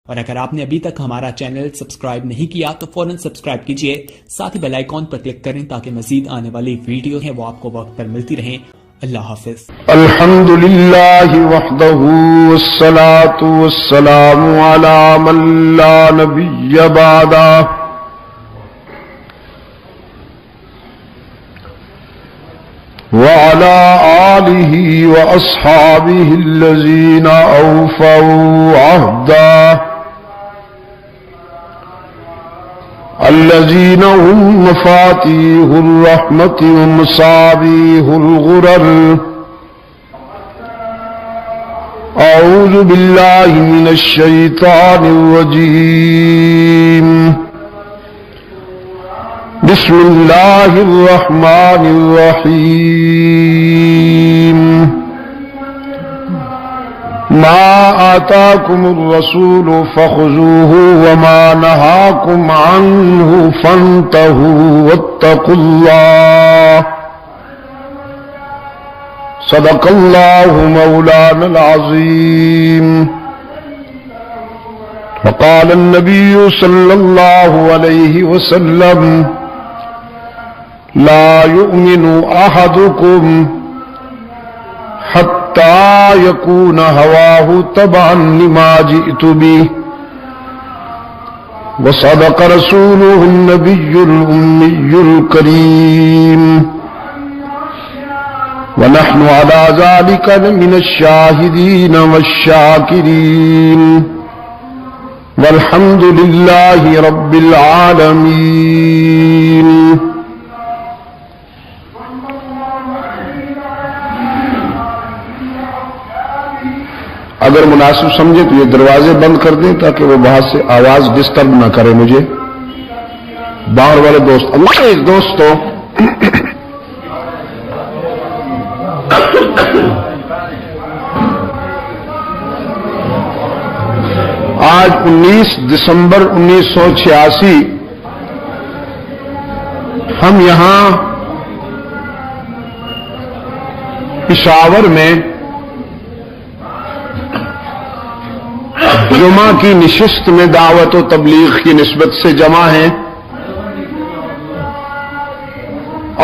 اور اگر آپ نے ابھی تک ہمارا چینل سبسکرائب نہیں کیا تو فوراً سبسکرائب کیجئے، ساتھ ہی بیل آئیکن پر کلک کریں تاکہ مزید آنے والی ویڈیو ہیں وہ آپ کو وقت پر ملتی رہیں۔ اللہ حافظ۔ الحمد للہ وحدہ والصلاة والسلام علی من لا نبی بعدہ وعلى آلہ واصحابہ الذین اوفوا عہدہ الذین هم مفاتیح الرحمة ومصابیح الغرر۔ اعوذ باللہ من الشیطان الرجیم، بسم اللہ الرحمن الرحیم۔ ما آتاکم الرسول فخذوه وما نهاکم عنه فانتهوا واتقوا اللہ، صدق اللہ مولانا العظیم۔ وقال النبی صلی اللہ علیہ وسلم لا يؤمن احدكم حتى يكون هواه تبعا لما جئت به، وصدق رسوله النبي الأمي الكريم، ونحن على ذلك من الشاهدين والشاكرين، والحمد لله رب العالمين۔ اگر مناسب سمجھے تو یہ دروازے بند کر دیں تاکہ وہ باہر سے آواز ڈسٹرب نہ کرے مجھے۔ باہر والے دوست، اللہ ایک دوستو، آج 19 دسمبر 1986 ہم یہاں پشاور میں جمعہ کی نشست میں دعوت و تبلیغ کی نسبت سے جمع ہیں،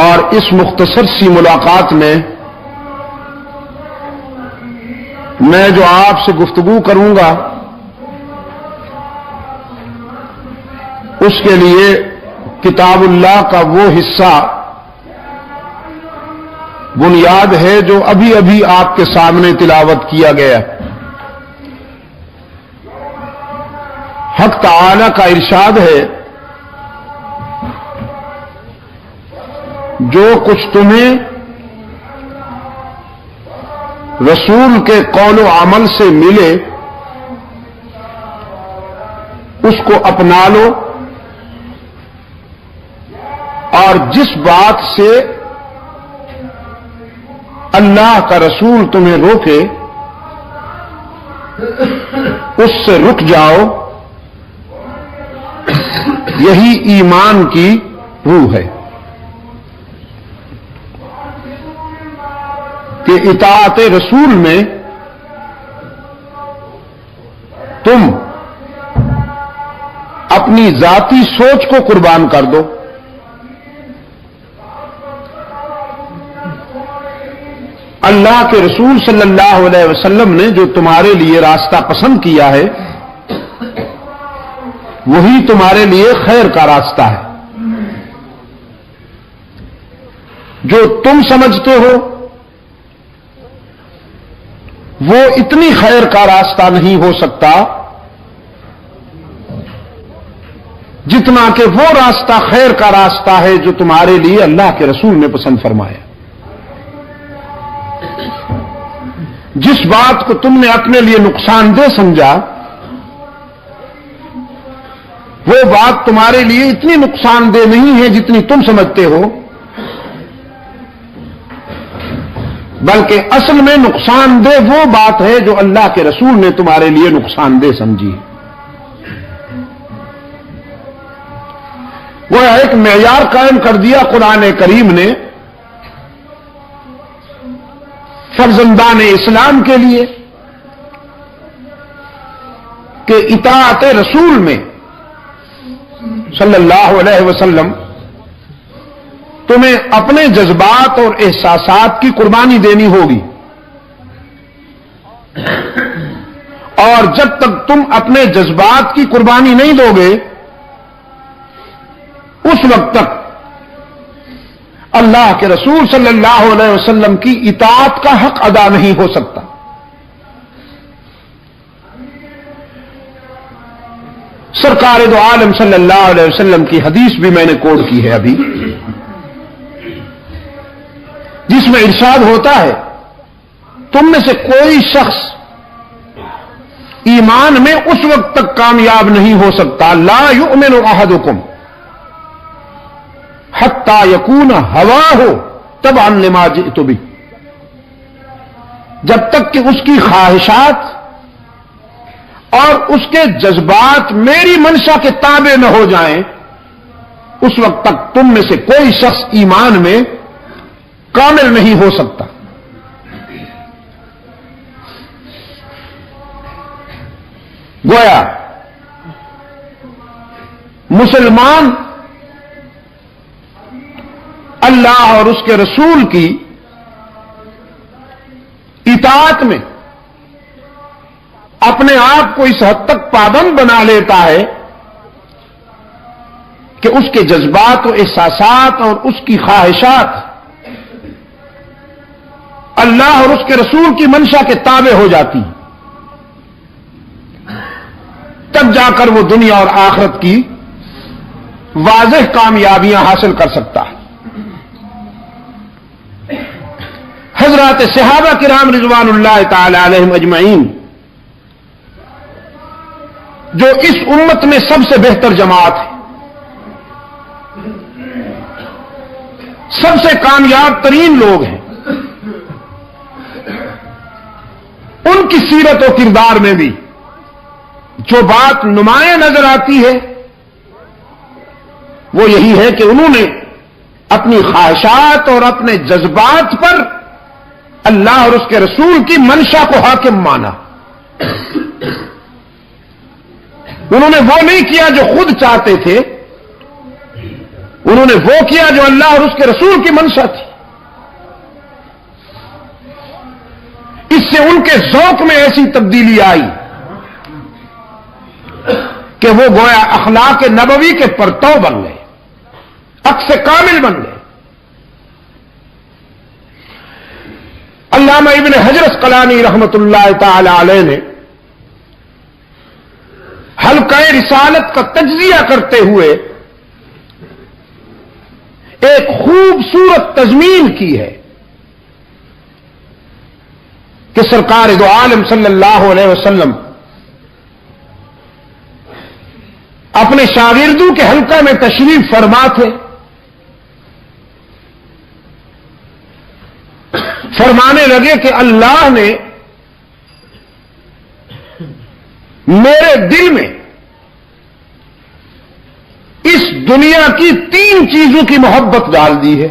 اور اس مختصر سی ملاقات میں میں جو آپ سے گفتگو کروں گا اس کے لیے کتاب اللہ کا وہ حصہ بنیاد ہے جو ابھی ابھی آپ کے سامنے تلاوت کیا گیا۔ حق تعالی کا ارشاد ہے، جو کچھ تمہیں رسول کے قول و عمل سے ملے اس کو اپنا لو، اور جس بات سے اللہ کا رسول تمہیں روکے اس سے رک جاؤ۔ یہی ایمان کی روح ہے کہ اطاعت رسول میں تم اپنی ذاتی سوچ کو قربان کر دو، اللہ کے رسول صلی اللہ علیہ وسلم نے جو تمہارے لیے راستہ پسند کیا ہے وہی تمہارے لیے خیر کا راستہ ہے۔ جو تم سمجھتے ہو وہ اتنی خیر کا راستہ نہیں ہو سکتا جتنا کہ وہ راستہ خیر کا راستہ ہے جو تمہارے لیے اللہ کے رسول نے پسند فرمایا۔ جس بات کو تم نے اپنے لیے نقصان دہ سمجھا وہ بات تمہارے لیے اتنی نقصان دہ نہیں ہے جتنی تم سمجھتے ہو، بلکہ اصل میں نقصان دہ وہ بات ہے جو اللہ کے رسول نے تمہارے لیے نقصان دہ سمجھی۔ وہ ایک معیار قائم کر دیا قرآن کریم نے فرزندان اسلام کے لیے کہ اطاعت رسول میں صلی اللہ علیہ وسلم تمہیں اپنے جذبات اور احساسات کی قربانی دینی ہوگی، اور جب تک تم اپنے جذبات کی قربانی نہیں دو گے اس وقت تک اللہ کے رسول صلی اللہ علیہ وسلم کی اطاعت کا حق ادا نہیں ہو سکتا۔ سرکار دو عالم صلی اللہ علیہ وسلم کی حدیث بھی میں نے کوٹ کی ہے ابھی، جس میں ارشاد ہوتا ہے تم میں سے کوئی شخص ایمان میں اس وقت تک کامیاب نہیں ہو سکتا، لا یؤمن احدکم حتی یکون ہواہ تبعا لما جئت بہ، جب تک کہ اس کی خواہشات اور اس کے جذبات میری منشا کے تابع نہ ہو جائیں اس وقت تک تم میں سے کوئی شخص ایمان میں کامل نہیں ہو سکتا۔ گویا مسلمان اللہ اور اس کے رسول کی اطاعت میں اپنے آپ کو اس حد تک پابند بنا لیتا ہے کہ اس کے جذبات و احساسات اور اس کی خواہشات اللہ اور اس کے رسول کی منشا کے تابع ہو جاتی ہیں، تب جا کر وہ دنیا اور آخرت کی واضح کامیابیاں حاصل کر سکتا ہے۔ حضرات صحابہ کرام رضوان اللہ تعالی علیہم اجمعین جو اس امت میں سب سے بہتر جماعت ہے، سب سے کامیاب ترین لوگ ہیں، ان کی سیرت و کردار میں بھی جو بات نمایاں نظر آتی ہے وہ یہی ہے کہ انہوں نے اپنی خواہشات اور اپنے جذبات پر اللہ اور اس کے رسول کی منشا کو حاکم مانا۔ انہوں نے وہ نہیں کیا جو خود چاہتے تھے، انہوں نے وہ کیا جو اللہ اور اس کے رسول کی منشا تھی۔ اس سے ان کے ذوق میں ایسی تبدیلی آئی کہ وہ گویا اخلاق نبوی کے پرتو بن گئے، عکس کامل بن گئے۔ علامہ ابن حجر اسقلانی رحمت اللہ تعالی علیہ نے حلقہ رسالت کا تجزیہ کرتے ہوئے ایک خوبصورت تضمین کی ہے کہ سرکار دو عالم صلی اللہ علیہ وسلم اپنے شاگردوں کے حلقہ میں تشریف فرما تھے، فرمانے لگے کہ اللہ نے میرے دل میں اس دنیا کی 3 چیزوں کی محبت ڈال دی ہے۔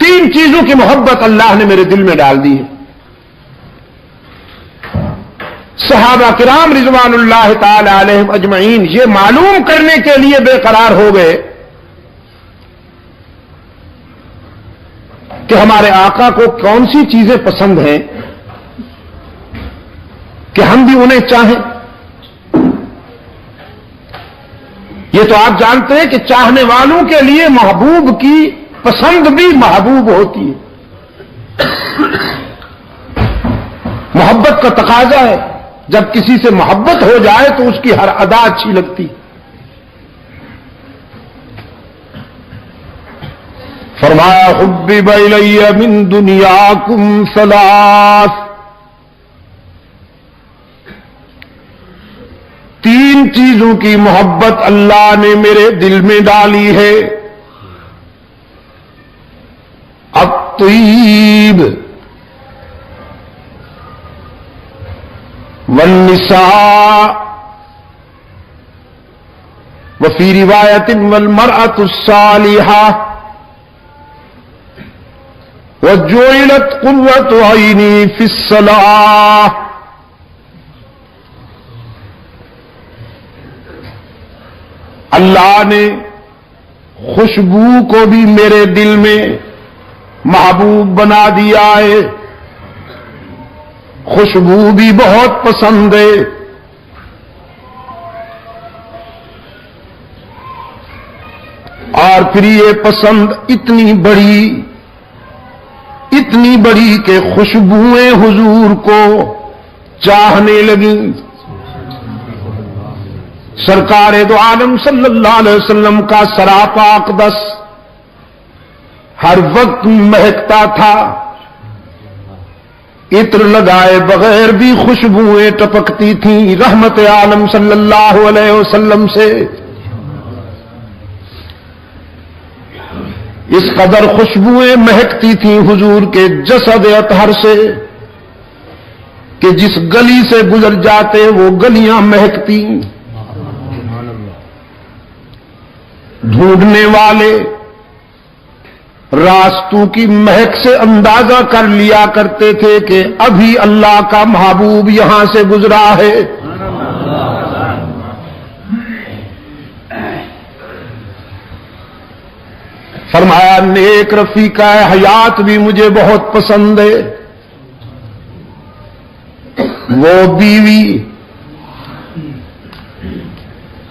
تین چیزوں کی محبت اللہ نے میرے دل میں ڈال دی ہے۔ صحابہ کرام رضوان اللہ تعالی علیہم اجمعین یہ معلوم کرنے کے لیے بے قرار ہو گئے کہ ہمارے آقا کو کون سی چیزیں پسند ہیں کہ ہم بھی انہیں چاہیں۔ یہ تو آپ جانتے ہیں کہ چاہنے والوں کے لیے محبوب کی پسند بھی محبوب ہوتی ہے۔ محبت کا تقاضا ہے، جب کسی سے محبت ہو جائے تو اس کی ہر ادا اچھی لگتی۔ فرمایا حبب الی من دنیاکم ثلاث، 3 چیزوں کی محبت اللہ نے میرے دل میں ڈالی ہے۔ الطیب والنساء وفی روایت والمرأة الصالحہ وَجُعِلَتْ قُرَّةُ عَيْنِي فِي الصَّلَاةِ. اللہ نے خوشبو کو بھی میرے دل میں محبوب بنا دیا ہے، خوشبو بھی بہت پسند ہے. اور پھر یہ پسند اتنی بڑی کہ خوشبوئیں حضور کو چاہنے لگیں. سرکار دو عالم صلی اللہ علیہ وسلم کا سراپا اقدس ہر وقت مہکتا تھا، عطر لگائے بغیر بھی خوشبوئیں ٹپکتی تھیں رحمت عالم صلی اللہ علیہ وسلم سے. اس قدر خوشبوئیں مہکتی تھیں حضور کے جسد اطہر سے کہ جس گلی سے گزر جاتے وہ گلیاں مہکتی. ڈھونڈنے والے راستوں کی مہک سے اندازہ کر لیا کرتے تھے کہ ابھی اللہ کا محبوب یہاں سے گزرا ہے. فرمایا نیک رفیقہ حیات بھی مجھے بہت پسند ہے، وہ بیوی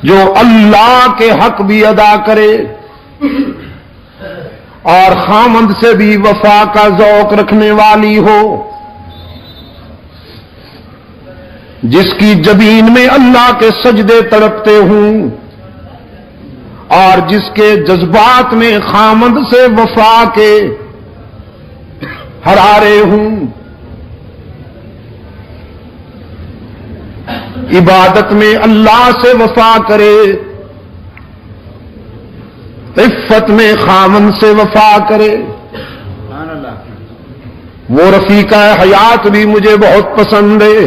جو اللہ کے حق بھی ادا کرے اور خامند سے بھی وفا کا ذوق رکھنے والی ہو، جس کی جبین میں اللہ کے سجدے تڑپتے ہوں اور جس کے جذبات میں خامند سے وفا کے حرارے ہوں. عبادت میں اللہ سے وفا کرے، عفت میں خامند سے وفا کرے. وہ رفیقہ حیات بھی مجھے بہت پسند ہے.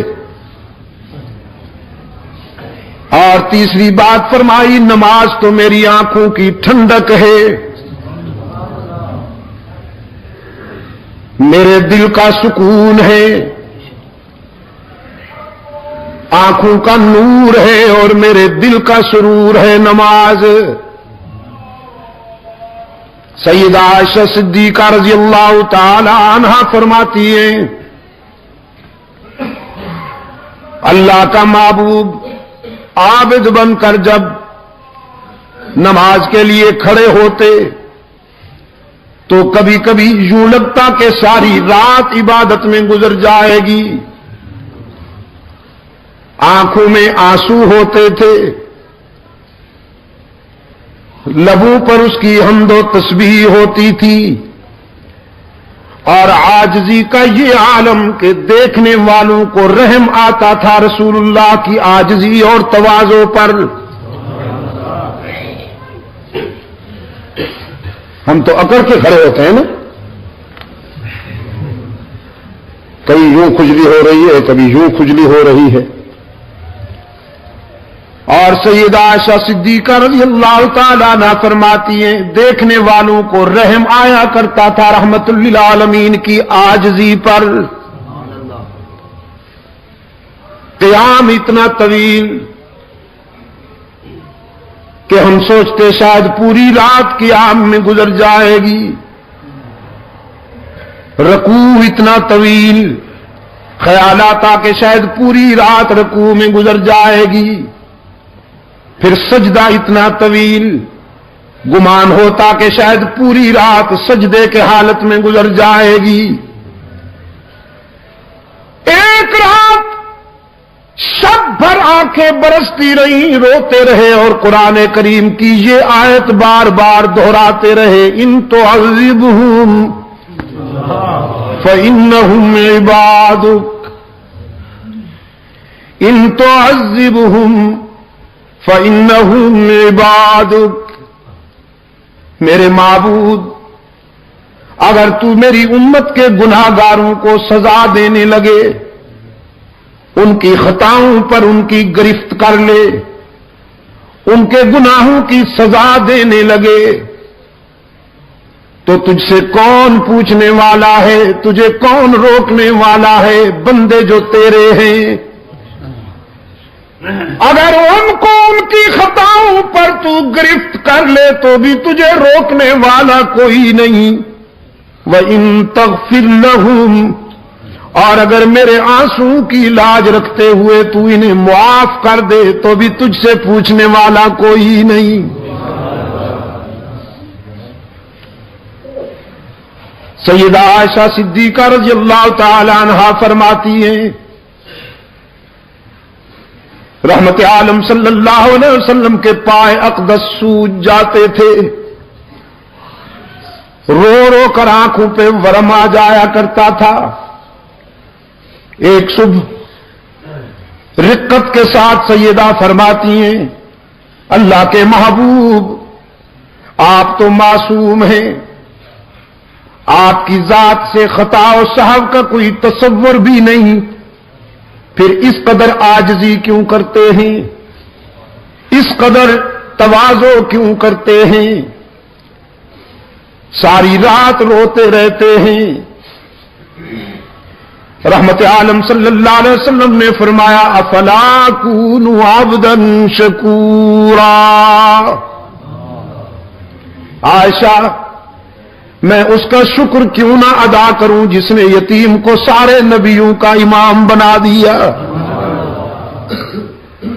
اور تیسری بات فرمائی نماز تو میری آنکھوں کی ٹھنڈک ہے، میرے دل کا سکون ہے، آنکھوں کا نور ہے اور میرے دل کا سرور ہے نماز. سیدہ عائشہ صدیقہ رضی اللہ تعالی عنہا فرماتی ہیں اللہ کا محبوب عابد بن کر جب نماز کے لیے کھڑے ہوتے تو کبھی کبھی یوں لگتا کہ ساری رات عبادت میں گزر جائے گی. آنکھوں میں آنسو ہوتے تھے، لبوں پر اس کی حمد و تسبیح ہوتی تھی، اور عاجزی کا یہ عالم کہ دیکھنے والوں کو رحم آتا تھا رسول اللہ کی عاجزی اور تواضع پر. ہم تو اکڑ کے کھڑے ہوتے ہیں نا، کبھی یوں کھجلی ہو رہی ہے کبھی یوں کھجلی ہو رہی ہے. اور سیدہ عائشہ صدیقہ رضی اللہ تعالیٰ عنہا فرماتی ہیں دیکھنے والوں کو رحم آیا کرتا تھا رحمت للعالمین کی عاجزی پر. قیام اتنا طویل کہ ہم سوچتے شاید پوری رات قیام میں گزر جائے گی. رکوع اتنا طویل، خیال آتا کہ شاید پوری رات رکوع میں گزر جائے گی. پھر سجدہ اتنا طویل، گمان ہوتا کہ شاید پوری رات سجدے کے حالت میں گزر جائے گی. ایک رات شب بھر آنکھیں برستی رہیں، روتے رہے اور قرآن کریم کی یہ آیت بار بار دہراتے رہے ان تعذبہم فإنہم عبادک، ان تعذبہم فإنہم عبادک. میرے معبود اگر تو میری امت کے گناہ گاروں کو سزا دینے لگے، ان کی خطاؤں پر ان کی گرفت کر لے، ان کے گناہوں کی سزا دینے لگے، تو تجھ سے کون پوچھنے والا ہے، تجھے کون روکنے والا ہے؟ بندے جو تیرے ہیں، اگر ان کو ان کی خطاؤں پر تو گرفت کر لے تو بھی تجھے روکنے والا کوئی نہیں۔ وَإِن تَغْفِرْ لَهُمْ، اور اگر میرے آنسوں کی لاج رکھتے ہوئے تو انہیں معاف کر دے تو بھی تجھ سے پوچھنے والا کوئی نہیں۔ سیدہ عائشہ صدیقہ رضی اللہ تعالی عنہا فرماتی ہیں، رحمت عالم صلی اللہ علیہ وسلم کے پائے اقدس سوج جاتے تھے، رو رو کر آنکھوں پہ ورم آ جایا کرتا تھا۔ ایک صبح رقت کے ساتھ سیدہ فرماتی ہیں، اللہ کے محبوب آپ تو معصوم ہیں، آپ کی ذات سے خطا و سہو کا کوئی تصور بھی نہیں، پھر اس قدر عاجزی کیوں کرتے ہیں، اس قدر تواضع کیوں کرتے ہیں، ساری رات روتے رہتے ہیں؟ رحمت عالم صلی اللہ علیہ وسلم نے فرمایا، افلا اکون عبدا شکورا، عائشہ میں اس کا شکر کیوں نہ ادا کروں جس نے یتیم کو سارے نبیوں کا امام بنا دیا۔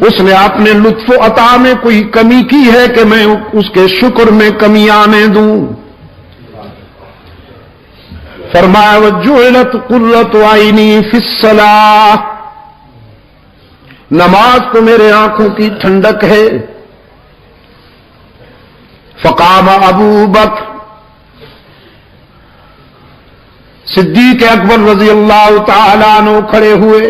اس نے اپنے لطف و عطا میں کوئی کمی کی ہے کہ میں اس کے شکر میں کمی آنے دوں؟ فرمایا وجعلت قرۃ عینی فی الصلاۃ، نماز تو میرے آنکھوں کی ٹھنڈک ہے۔ فقام ابو بکر، صدیق اکبر رضی اللہ تعالی عنہ کھڑے ہوئے،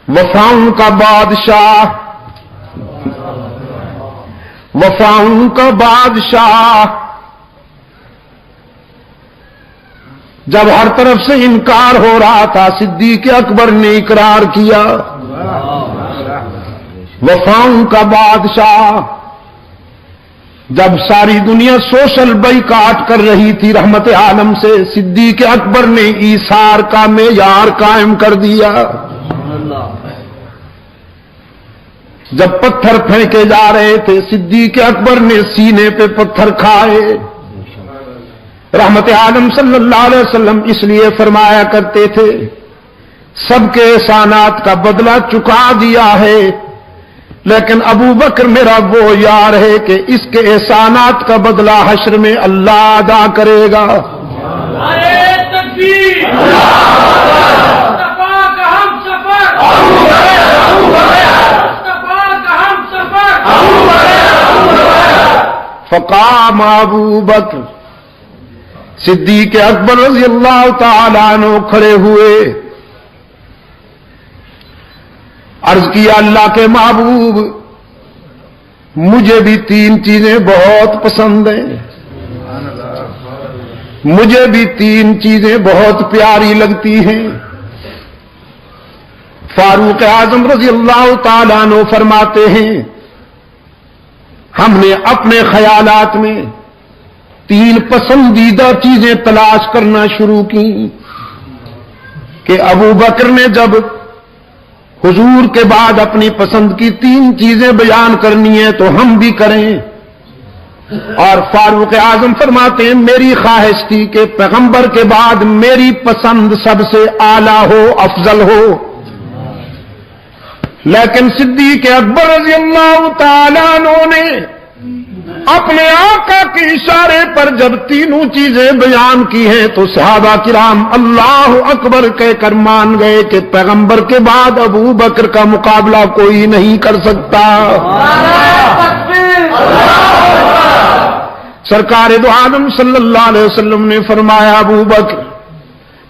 وفاؤں کا بادشاہ، وفاؤں کا بادشاہ، جب ہر طرف سے انکار ہو رہا تھا صدیق اکبر نے اقرار کیا، وفاؤں کا بادشاہ۔ جب ساری دنیا سوشل بائیکاٹ کر رہی تھی رحمت عالم سے، صدیق اکبر نے ایثار کا معیار قائم کر دیا۔ جب پتھر پھینکے جا رہے تھے صدیق اکبر نے سینے پہ پتھر کھائے۔ رحمت عالم صلی اللہ علیہ وسلم اس لیے فرمایا کرتے تھے، سب کے احسانات کا بدلہ چکا دیا ہے، لیکن ابو بکر میرا وہ یار ہے کہ اس کے احسانات کا بدلہ حشر میں اللہ ادا کرے گا۔ فقام ابو بکر، صدیق اکبر رضی اللہ تعالی عنہ کھڑے ہوئے، عرض کیا اللہ کے محبوب مجھے بھی تین چیزیں بہت پسند ہیں، مجھے بھی تین چیزیں بہت پیاری لگتی ہیں۔ فاروق اعظم رضی اللہ تعالیٰ عنہ فرماتے ہیں، ہم نے اپنے خیالات میں تین پسندیدہ چیزیں تلاش کرنا شروع کی کہ ابو بکر نے جب حضور کے بعد اپنی پسند کی تین چیزیں بیان کرنی ہے تو ہم بھی کریں۔ اور فاروق اعظم فرماتے ہیں میری خواہش تھی کہ پیغمبر کے بعد میری پسند سب سے اعلیٰ ہو، افضل ہو، لیکن صدیق اکبر رضی اللہ تعالیٰ عنہ نے اپنے آقا کے اشارے پر جب تینوں چیزیں بیان کی ہیں تو صحابہ کرام اللہ اکبر کہہ کر مان گئے کہ پیغمبر کے بعد ابو بکر کا مقابلہ کوئی نہیں کر سکتا۔ سرکار دو عالم صلی اللہ علیہ وسلم نے فرمایا ابو بکر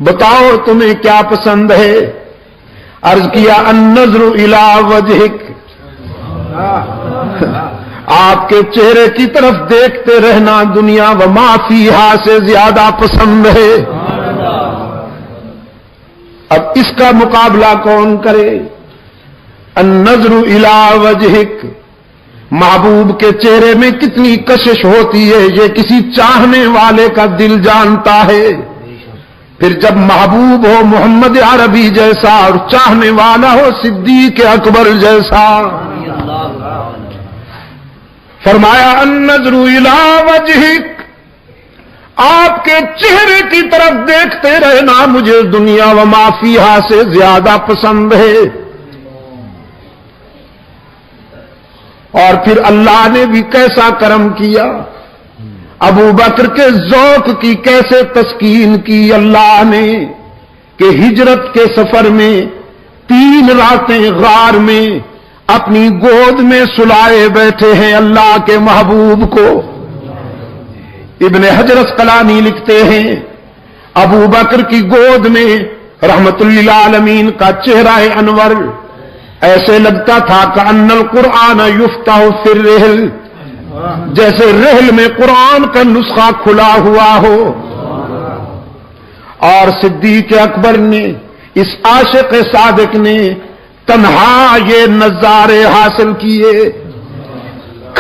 بتاؤ تمہیں کیا پسند ہے؟ عرض کیا النظر الی وجہک، آپ کے چہرے کی طرف دیکھتے رہنا دنیا و ما فیہا سے زیادہ پسند ہے۔ اب اس کا مقابلہ کون کرے؟ النظر الی وجہک محبوب کے چہرے میں کتنی کشش ہوتی ہے یہ کسی چاہنے والے کا دل جانتا ہے. پھر جب محبوب ہو محمد عربی جیسا اور چاہنے والا ہو صدیق اکبر جیسا. فرمایا النظر الی وجہک، آپ کے چہرے کی طرف دیکھتے رہنا مجھے دنیا و ما فیہا سے زیادہ پسند ہے. اور پھر اللہ نے بھی کیسا کرم کیا، ابو بکر کے ذوق کی کیسے تسکین کی اللہ نے کہ ہجرت کے سفر میں 3 راتیں غار میں اپنی گود میں سلائے بیٹھے ہیں اللہ کے محبوب کو. ابن حجر اسقلانی لکھتے ہیں ابو بکر کی گود میں رحمت للعالمین کا چہرہ انور ایسے لگتا تھا کہ ان القرآن یفتح فی الرحل، جیسے رحل میں قرآن کا نسخہ کھلا ہوا ہو. اور صدیق اکبر نے، اس عاشق صادق نے تنہا یہ نظارے حاصل کیے.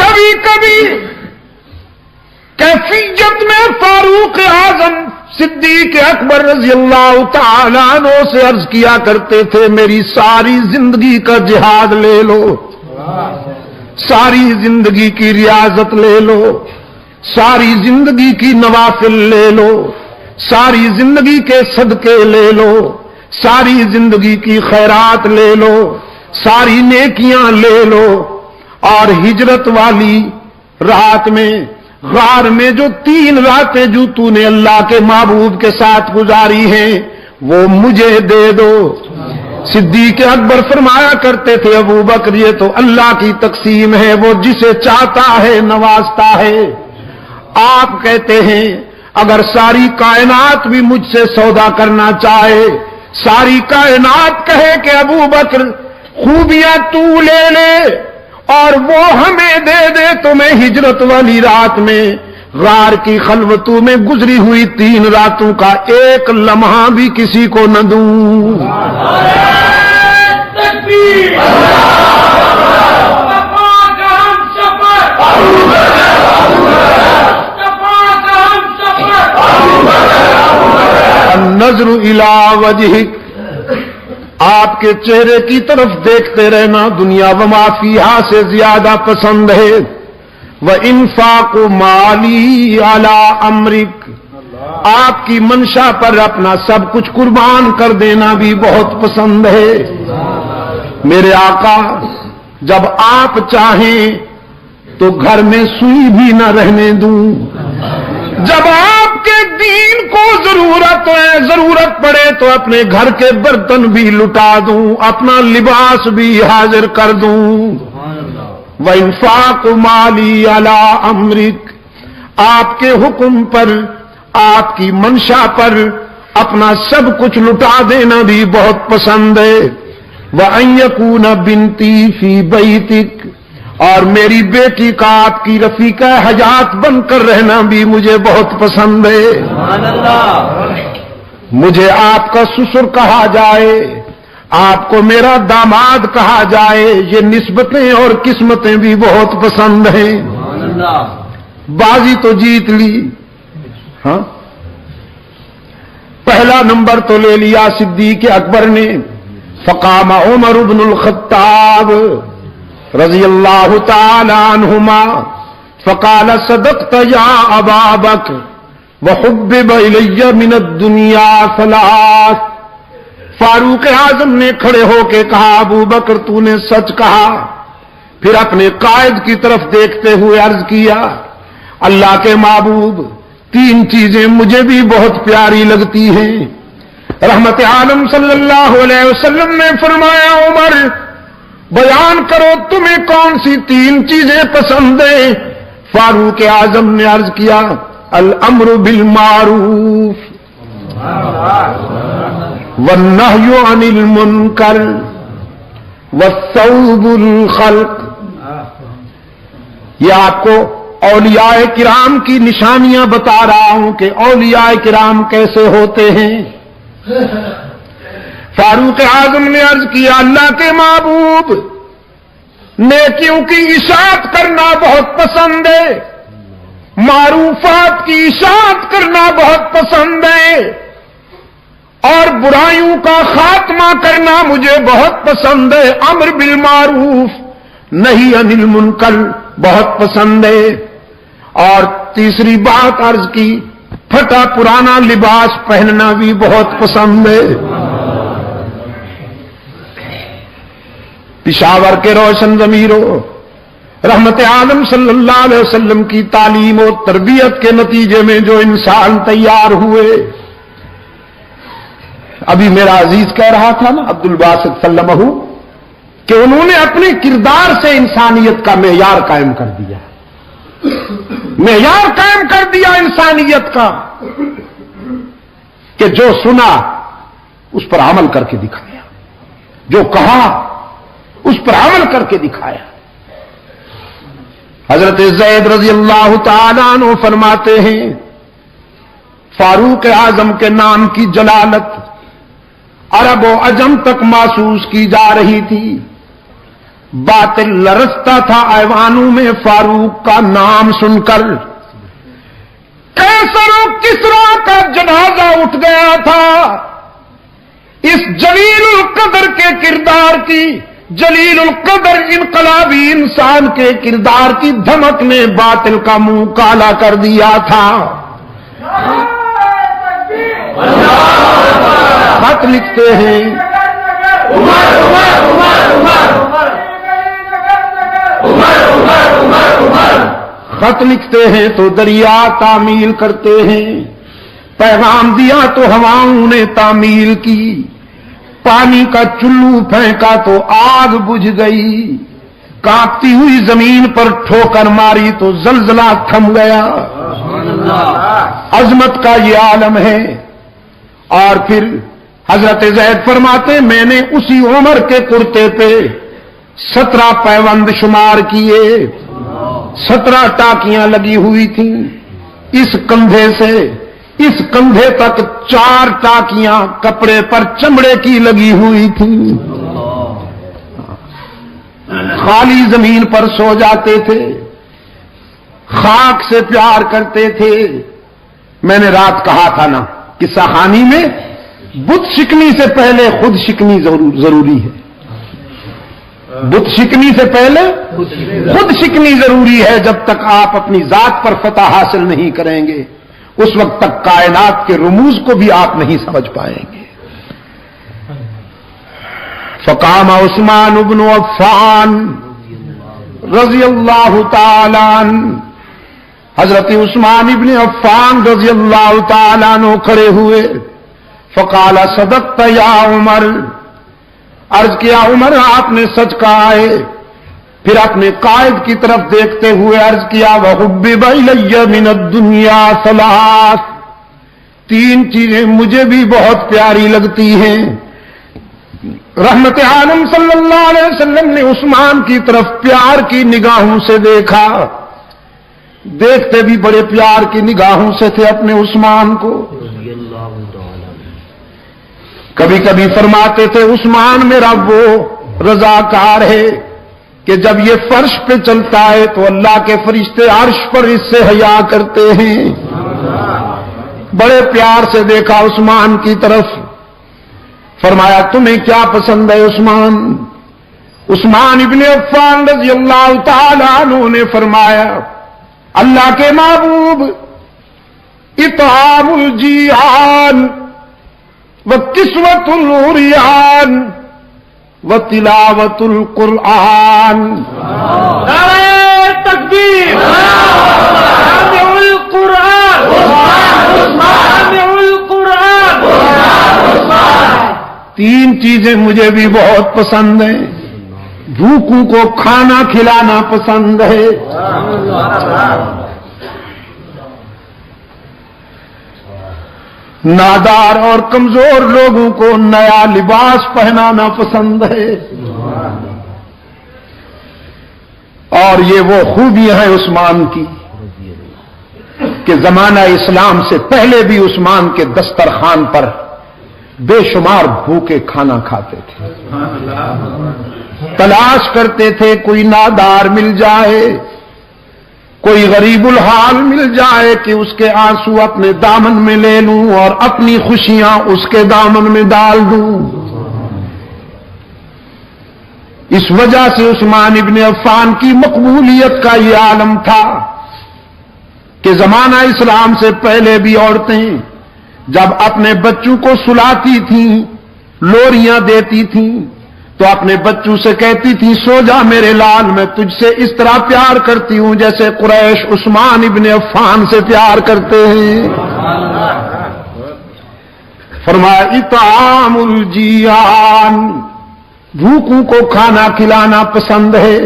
کبھی کبھی کیفیت میں فاروق اعظم صدیق اکبر رضی اللہ تعالیٰ عنہ سے عرض کیا کرتے تھے میری ساری زندگی کا جہاد لے لو، ساری زندگی کی ریاضت لے لو، ساری زندگی کی نوافل لے لو، ساری زندگی کے صدقے لے لو، ساری زندگی کی خیرات لے لو، ساری نیکیاں لے لو، اور ہجرت والی رات میں غار میں جو 3 راتیں جو تو نے اللہ کے محبوب کے ساتھ گزاری ہیں وہ مجھے دے دو. صدیق اکبر فرمایا کرتے تھے ابو بکر یہ تو اللہ کی تقسیم ہے، وہ جسے چاہتا ہے نوازتا ہے. آپ کہتے ہیں اگر ساری کائنات بھی مجھ سے سودا کرنا چاہے، ساری کائنات کہے کہ ابو بکر خوبیاں تو لے لے اور وہ ہمیں دے دے تو میں ہجرت والی رات میں غار کی خلوتوں میں گزری ہوئی 3 راتوں کا ایک لمحہ بھی کسی کو نہ دوں. النظر الی وجہک، آپ کے چہرے کی طرف دیکھتے رہنا دنیا و ما فیہا سے زیادہ پسند ہے. وَإِنفَاقُ مَالِي عَلَىٰ أَمْرِكَ، آپ کی منشا پر اپنا سب کچھ قربان کر دینا بھی بہت پسند ہے. میرے آقا جب آپ چاہیں تو گھر میں سوئی بھی نہ رہنے دوں، جب آپ کے دین کو ضرورت پڑے تو اپنے گھر کے برتن بھی لٹا دوں، اپنا لباس بھی حاضر کر دوں. وَإِنفَاقُ مَالِي عَلَىٰ أَمْرِكَ، آپ کے حکم پر، آپ کی منشا پر اپنا سب کچھ لٹا دینا بھی بہت پسند ہے. وَأَن يَكُونَ بِنْتِي فِي بَيْتِكَ، اور میری بیٹی کا آپ کی رفیقہ حیات بن کر رہنا بھی مجھے بہت پسند ہے. مجھے آپ کا سسر کہا جائے، آپ کو میرا داماد کہا جائے، یہ نسبتیں اور قسمتیں بھی بہت پسند ہیں. بازی تو جیت لی، ہاں پہلا نمبر تو لے لیا صدیق اکبر نے. فقام عمر بن الخطاب رضی اللہ تعالی عنہما فقال صدقت یا ابا بکر وحبب الی من الدنیا ثلاث. فاروق اعظم نے کھڑے ہو کے کہا ابو بکر تو نے سچ کہا. پھر اپنے قائد کی طرف دیکھتے ہوئے عرض کیا اللہ کے محبوب 3 چیزیں مجھے بھی بہت پیاری لگتی ہیں. رحمت عالم صلی اللہ علیہ وسلم نے فرمایا عمر بیان کرو تمہیں کون سی 3 چیزیں پسند ہیں. فاروق اعظم نے عرض کیا الامر بالمعروف والنہی عن المنکر والثوب الخلق. یہ آپ کو اولیاء کرام کی نشانیاں بتا رہا ہوں کہ اولیاء کرام کیسے ہوتے ہیں. فاروق اعظم نے عرض کیا اللہ کے محبوب نیکیوں کی اشاعت کرنا بہت پسند ہے، معروفات کی اشاعت کرنا بہت پسند ہے، اور برائیوں کا خاتمہ کرنا مجھے بہت پسند ہے، امر بالمعروف نہی عن المنکر بہت پسند ہے، اور تیسری بات عرض کی پھٹا پرانا لباس پہننا بھی بہت پسند ہے۔ پشاور کے روشن ضمیروں، رحمت عالم صلی اللہ علیہ وسلم کی تعلیم و تربیت کے نتیجے میں جو انسان تیار ہوئے، ابھی میرا عزیز کہہ رہا تھا نا عبد الباسط سلمہ کہ انہوں نے اپنے کردار سے انسانیت کا معیار قائم کر دیا، معیار قائم کر دیا انسانیت کا، کہ جو سنا اس پر عمل کر کے دکھایا، جو کہا اس پر عمل کر کے دکھایا۔ حضرت زید رضی اللہ تعالیٰ عنہ فرماتے ہیں فاروق اعظم کے نام کی جلالت عرب و عجم تک محسوس کی جا رہی تھی، باطل لرزتا تھا ایوانوں میں فاروق کا نام سن کر، کیسر و کسرا کا جنازہ اٹھ گیا تھا اس جلیل القدر کے کردار کی، جلیل القدر انقلابی انسان کے کردار کی دھمک نے باطل کا منہ کالا کر دیا تھا۔ خط لکھتے ہیں خط لکھتے ہیں تو دریا تعمیل کرتے ہیں، پیغام دیا تو ہواؤں نے تعمیل کی، پانی کا چلو پھینکا تو آگ بجھ گئی، کانپتی ہوئی زمین پر ٹھوکر ماری تو زلزلہ تھم گیا۔ عظمت کا یہ عالم ہے۔ اور پھر حضرت زید فرماتے میں نے اسی عمر کے کرتے پہ 17 پیوند شمار کیے، 17 ٹاکیاں لگی ہوئی تھیں، اس کندھے سے اس کندھے تک 4 ٹاکیاں کپڑے پر چمڑے کی لگی ہوئی تھیں، خالی زمین پر سو جاتے تھے، خاک سے پیار کرتے تھے۔ میں نے رات کہا تھا نا قصہ خانی میں بت شکنی سے پہلے خود شکنی ضروری ہے، بت شکنی سے پہلے خود شکنی ضروری ہے۔ جب تک آپ اپنی ذات پر فتح حاصل نہیں کریں گے اس وقت تک کائنات کے رموز کو بھی آپ نہیں سمجھ پائیں گے۔ فقام عثمان بن عفان رضی اللہ تعالی عنہ، حضرت عثمان ابن عفان رضی اللہ تعالی عنہ کھڑے ہوئے، فقال صدقت یا عمر، عرض کیا عمر آپ نے سچ کہا ہے۔ پھر اپنے قائد کی طرف دیکھتے ہوئے عرض کیا وَحُبِّبَ إِلَيَّ مِنَ الدُّنْيَا ثَلَاث، 3 چیزیں مجھے بھی بہت پیاری لگتی ہیں۔ رحمت عالم صلی اللہ علیہ وسلم نے عثمان کی طرف پیار کی نگاہوں سے دیکھا، دیکھتے بھی بڑے پیار کی نگاہوں سے تھے اپنے عثمان کو۔ کبھی کبھی فرماتے تھے عثمان میرا وہ رضاکار ہے کہ جب یہ فرش پہ چلتا ہے تو اللہ کے فرشتے عرش پر اس سے حیا کرتے ہیں۔ بڑے پیار سے دیکھا عثمان کی طرف، فرمایا تمہیں کیا پسند ہے عثمان؟ عثمان ابن عفان رضی اللہ تعالی عنہ نے فرمایا اللہ کے محبوب اطعام الجیعان وکسوۃ العریان وتلاوۃ القرآن۔ نعرہ تکبیر، سامع القرآن، سامع القرآن۔ 3 چیزیں مجھے بھی بہت پسند ہیں، بھوکوں کو کھانا کھلانا پسند ہے، نادار اور کمزور لوگوں کو نیا لباس پہنانا پسند ہے، اور یہ وہ خوبیاں ہیں عثمان کی کہ زمانہ اسلام سے پہلے بھی عثمان کے دسترخوان پر بے شمار بھوکے کھانا کھاتے تھے، تلاش کرتے تھے کوئی نادار مل جائے، کوئی غریب الحال مل جائے کہ اس کے آنسو اپنے دامن میں لے لوں اور اپنی خوشیاں اس کے دامن میں ڈال دوں۔ اس وجہ سے عثمان ابن عفان کی مقبولیت کا یہ عالم تھا کہ زمانہ اسلام سے پہلے بھی عورتیں جب اپنے بچوں کو سلاتی تھیں، لوریاں دیتی تھیں، تو اپنے بچوں سے کہتی تھی سو جا میرے لال، میں تجھ سے اس طرح پیار کرتی ہوں جیسے قریش عثمان ابن عفان سے پیار کرتے ہیں۔ فرمایا اطعام الجیعان، بھوکوں کو کھانا کھلانا پسند ہے۔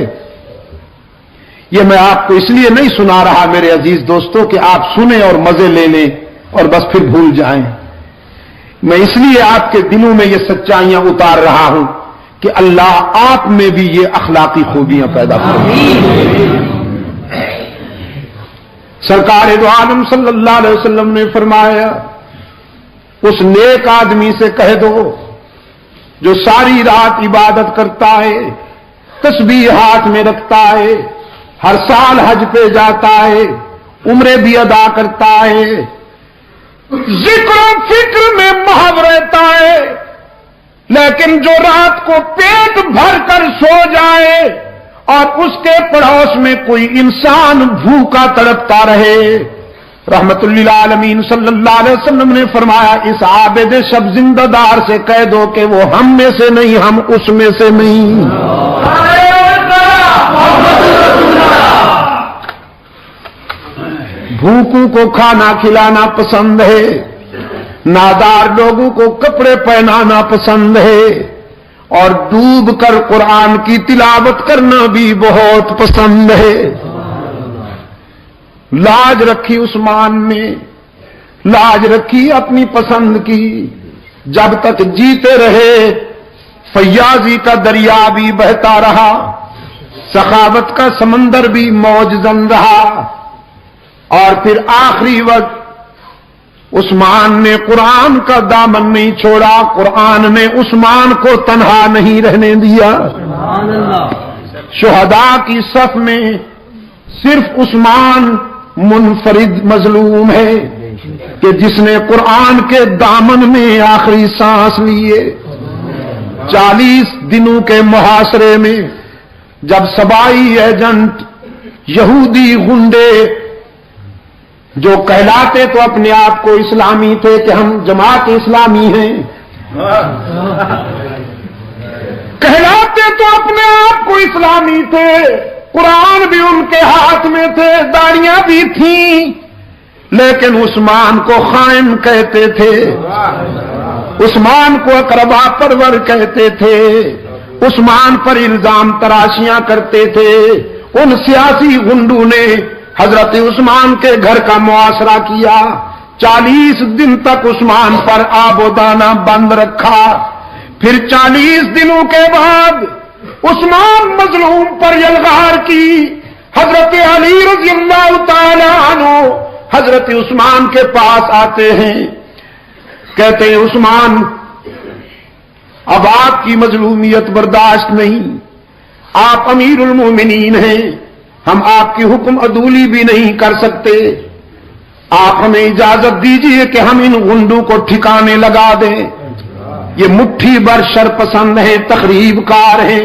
یہ میں آپ کو اس لیے نہیں سنا رہا میرے عزیز دوستوں کہ آپ سنیں اور مزے لے لیں اور بس پھر بھول جائیں، میں اس لیے آپ کے دلوں میں یہ سچائیاں اتار رہا ہوں کہ اللہ آپ میں بھی یہ اخلاقی خوبیاں پیدا کریں۔ سرکار دو عالم صلی اللہ علیہ وسلم نے فرمایا اس نیک آدمی سے کہہ دو جو ساری رات عبادت کرتا ہے، تسبیح ہاتھ میں رکھتا ہے، ہر سال حج پہ جاتا ہے، عمرے بھی ادا کرتا ہے، ذکر و فکر میں محو رہتا ہے، لیکن جو رات کو پیٹ بھر کر سو جائے اور اس کے پڑوس میں کوئی انسان بھوکا تڑپتا رہے، رحمت للعالمین صلی اللہ علیہ وسلم نے فرمایا اس عابد شب زندہ دار سے کہہ دو کہ وہ ہم میں سے نہیں، ہم اس میں سے نہیں۔ بھوکوں کو کھانا کھلانا پسند ہے، نادار لوگوں کو کپڑے پہنانا پسند ہے، اور ڈوب کر قرآن کی تلاوت کرنا بھی بہت پسند ہے۔ لاج رکھی عثمان نے، لاج رکھی اپنی پسند کی، جب تک جیتے رہے فیاضی کا دریا بھی بہتا رہا، سخاوت کا سمندر بھی موج زن رہا، اور پھر آخری وقت عثمان نے قرآن کا دامن نہیں چھوڑا، قرآن نے عثمان کو تنہا نہیں رہنے دیا۔ شہداء کی صف میں صرف عثمان منفرد مظلوم ہے کہ جس نے قرآن کے دامن میں آخری سانس لیے۔ 40 دنوں کے محاصرے میں جب سبائی ایجنٹ یہودی گنڈے جو کہلاتے تو اپنے آپ کو اسلامی تھے کہ ہم جماعت اسلامی ہیں، کہلاتے تو اپنے آپ کو اسلامی تھے، قرآن بھی ان کے ہاتھ میں تھے، داڑیاں بھی تھیں، لیکن عثمان کو خائن کہتے تھے، عثمان کو اقربا پرور کہتے تھے، عثمان پر الزام تراشیاں کرتے تھے۔ ان سیاسی گنڈوں نے حضرت عثمان کے گھر کا محاصرہ کیا، 40 دن تک عثمان پر آب و دانہ بند رکھا، پھر 40 دنوں کے بعد عثمان مظلوم پر یلغار کی۔ حضرت علی رضی اللہ تعالی عنہ حضرت عثمان کے پاس آتے ہیں، کہتے ہیں عثمان اب آپ کی مظلومیت برداشت نہیں، آپ امیر المومنین ہیں، ہم آپ کی حکم عدولی بھی نہیں کر سکتے، آپ ہمیں اجازت دیجئے کہ ہم ان گنڈوں کو ٹھکانے لگا دیں، یہ مٹھی بھر شرپسند ہیں، تخریب کار ہیں،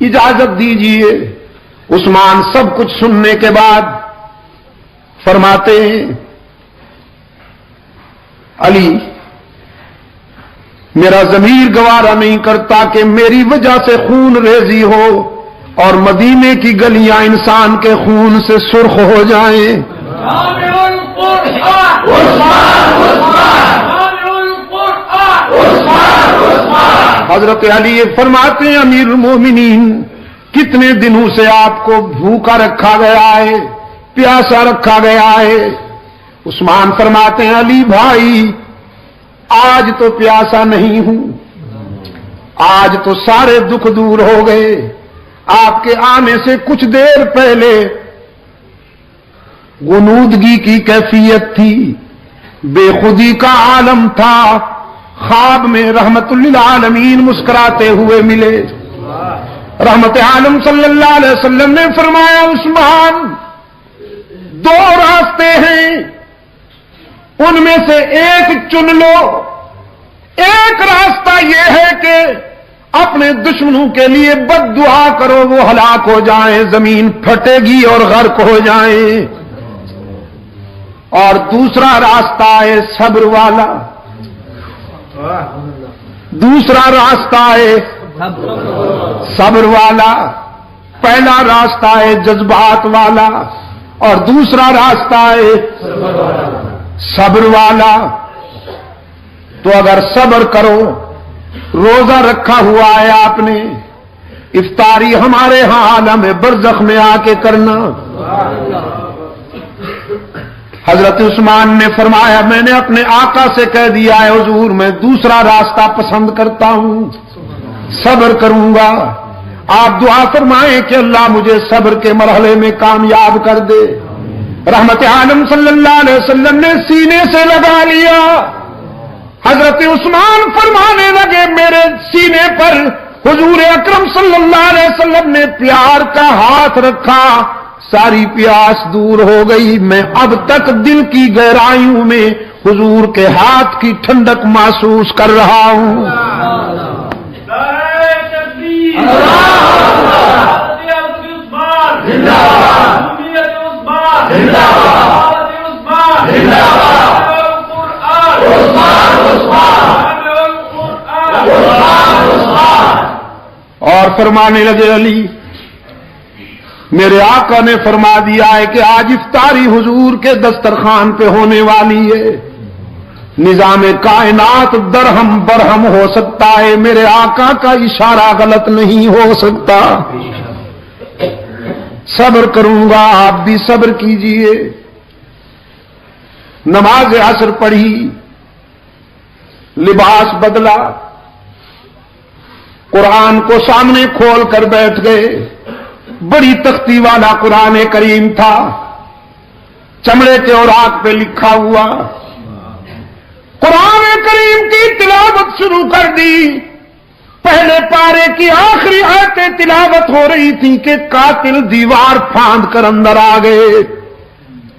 اجازت دیجئے۔ عثمان سب کچھ سننے کے بعد فرماتے ہیں علی میرا ضمیر گوارا نہیں کرتا کہ میری وجہ سے خون ریزی ہو اور مدینے کی گلیاں انسان کے خون سے سرخ ہو جائیں۔ حضرت علی فرماتے ہیں امیر المومنین کتنے دنوں سے آپ کو بھوکا رکھا گیا ہے، پیاسا رکھا گیا ہے؟ عثمان فرماتے ہیں علی بھائی آج تو پیاسا نہیں ہوں، آج تو سارے دکھ دور ہو گئے، آپ کے آنے سے کچھ دیر پہلے غنودگی کی کیفیت تھی، بے خودی کا عالم تھا، خواب میں رحمت للعالمین مسکراتے ہوئے ملے. رحمت عالم صلی اللہ علیہ وسلم نے فرمایا عثمان دو راستے ہیں ان میں سے ایک چن لو. ایک راستہ یہ ہے کہ اپنے دشمنوں کے لیے بد دعا کرو وہ ہلاک ہو جائیں زمین پھٹے گی اور غرق ہو جائیں. اور دوسرا راستہ ہے صبر والا. دوسرا راستہ ہے صبر والا. پہلا راستہ ہے جذبات والا اور دوسرا راستہ ہے صبر والا. تو اگر صبر کرو روزہ رکھا ہوا ہے آپ نے افطاری ہمارے ہاں عالم برزخ میں آ کے کرنا. حضرت عثمان نے فرمایا میں نے اپنے آقا سے کہہ دیا ہے حضور میں دوسرا راستہ پسند کرتا ہوں صبر کروں گا. آپ دعا فرمائیں کہ اللہ مجھے صبر کے مرحلے میں کامیاب کر دے. رحمت عالم صلی اللہ علیہ وسلم نے سینے سے لگا لیا. حضرت عثمان فرمانے لگے میرے سینے پر حضور اکرم صلی اللہ علیہ وسلم نے پیار کا ہاتھ رکھا ساری پیاس دور ہو گئی. میں اب تک دل کی گہرائیوں میں حضور کے ہاتھ کی ٹھنڈک محسوس کر رہا ہوں. اور فرمانے لگے علی میرے آقا نے فرما دیا ہے کہ آج افطاری حضور کے دسترخوان پہ ہونے والی ہے. نظام کائنات درہم برہم ہو سکتا ہے میرے آقا کا اشارہ غلط نہیں ہو سکتا. صبر کروں گا آپ بھی صبر کیجئے. نماز عصر پڑھی لباس بدلا قرآن کو سامنے کھول کر بیٹھ گئے. بڑی تختی والا قرآن کریم تھا چمڑے کے اوراق پہ لکھا ہوا. قرآن کریم کی تلاوت شروع کر دی. پہلے پارے کی آخری آیتیں تلاوت ہو رہی تھی کہ قاتل دیوار پھاند کر اندر آ گئے.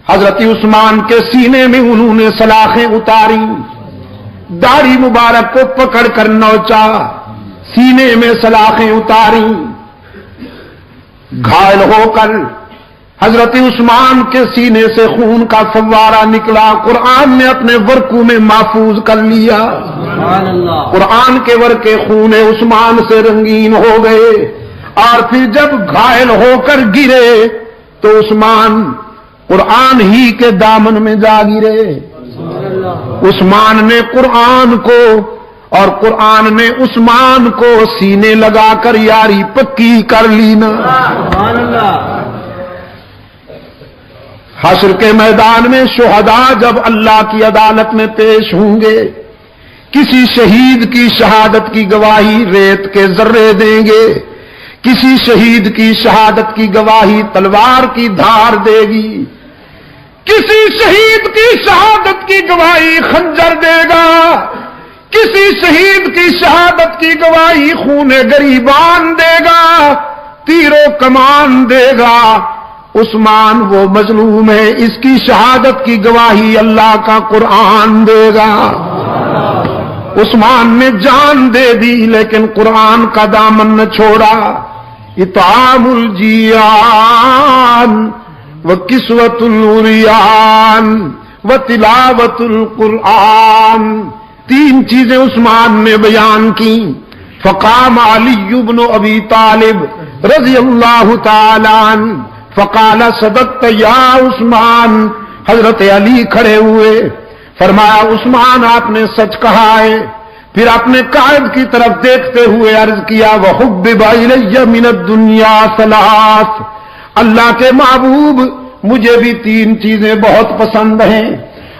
حضرت عثمان کے سینے میں انہوں نے سلاخیں اتاری داڑھی مبارک کو پکڑ کر نوچا سینے میں سلاخیں اتاری. گھائل ہو کر حضرت عثمان کے سینے سے خون کا فوارہ نکلا. قرآن نے اپنے ورقوں میں محفوظ کر لیا. قرآن کے ورقے خون عثمان سے رنگین ہو گئے. اور پھر جب گھائل ہو کر گرے تو عثمان قرآن ہی کے دامن میں جا گرے. عثمان نے قرآن کو اور قرآن نے عثمان کو سینے لگا کر یاری پکی کر لی نا. حشر کے میدان میں شہداء جب اللہ کی عدالت میں پیش ہوں گے کسی شہید کی شہادت کی گواہی ریت کے ذرے دیں گے. کسی شہید کی شہادت کی گواہی تلوار کی دھار دے گی. کسی شہید کی شہادت کی گواہی خنجر دے گا. کسی شہید کی شہادت کی گواہی خون گریبان دے گا تیر و کمان دے گا. عثمان وہ مظلوم ہے اس کی شہادت کی گواہی اللہ کا قرآن دے گا. عثمان نے جان دے دی لیکن قرآن کا دامن نہ چھوڑا. اطعام الجیان وکسوۃ العریان وتلاوۃ القرآن تین چیزیں عثمان نے بیان کی. فقام علی بن ابی طالب رضی اللہ تعالی عنہ فقال صدقت یا عثمان. حضرت علی کھڑے ہوئے فرمایا عثمان آپ نے سچ کہا ہے. پھر اپنے قائد کی طرف دیکھتے ہوئے عرض کیا وحبب الی من الدنیا ثلاث. اللہ کے محبوب مجھے بھی تین چیزیں بہت پسند ہیں.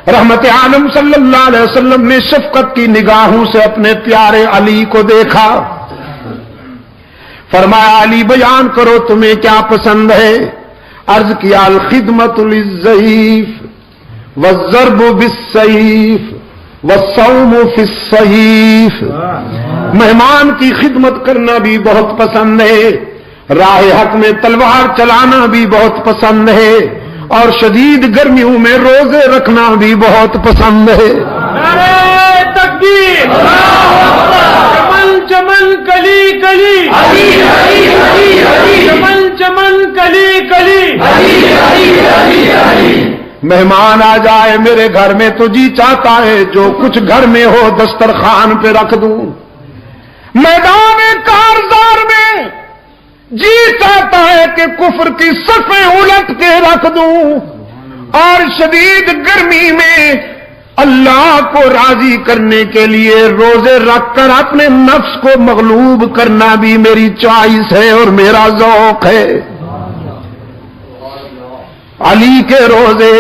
رحمت عالم صلی اللہ علیہ وسلم نے شفقت کی نگاہوں سے اپنے پیارے علی کو دیکھا. فرمایا علی بیان کرو تمہیں کیا پسند ہے. عرض کیا الخدمت للضعیف والضرب بالسیف والصوم فی الصحیف، مہمان کی خدمت کرنا بھی بہت پسند ہے، راہ حق میں تلوار چلانا بھی بہت پسند ہے، اور شدید گرمیوں میں روزے رکھنا بھی بہت پسند ہے۔ نعرہ تکبیر، چمن چمن کلی کلی، چمن چمن کلی کلی۔ مہمان آ جائے میرے گھر میں تو جی چاہتا ہے جو کچھ گھر میں ہو دسترخوان پہ رکھ دوں، میدان کارزار میں جی چاہتا ہے کہ کفر کی صفیں الٹ کے رکھ دوں، اور شدید گرمی میں اللہ کو راضی کرنے کے لیے روزے رکھ کر اپنے نفس کو مغلوب کرنا بھی میری چوائس ہے اور میرا ذوق ہے۔ علی کے روزے،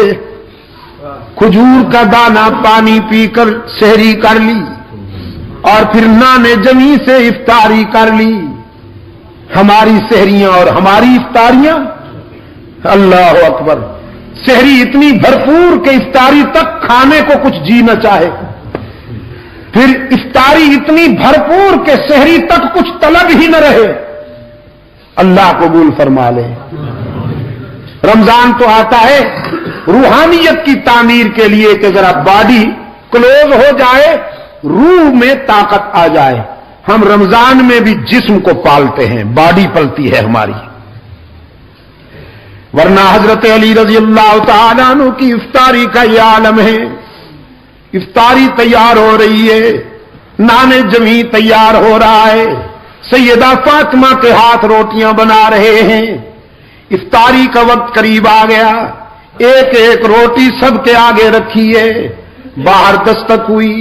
کھجور کا دانہ پانی پی کر سحری کر لی، اور پھر نان جمی سے افطاری کر لی۔ ہماری سحریاں اور ہماری افطاریاں، اللہ اکبر، سحری اتنی بھرپور کہ افطاری تک کھانے کو کچھ جی نہ چاہے، پھر افطاری اتنی بھرپور کہ سحری تک کچھ طلب ہی نہ رہے۔ اللہ قبول فرما لے۔ رمضان تو آتا ہے روحانیت کی تعمیر کے لیے کہ ذرا باڈی کلوز ہو جائے، روح میں طاقت آ جائے۔ ہم رمضان میں بھی جسم کو پالتے ہیں، باڈی پلتی ہے ہماری، ورنہ حضرت علی رضی اللہ تعالیٰ عنہ کی افطاری کا یہ عالم ہے۔ افطاری تیار ہو رہی ہے، نان جمی تیار ہو رہا ہے، سیدہ فاطمہ کے ہاتھ روٹیاں بنا رہے ہیں۔ افطاری کا وقت قریب آ گیا، ایک ایک روٹی سب کے آگے رکھی ہے۔ باہر دستک ہوئی،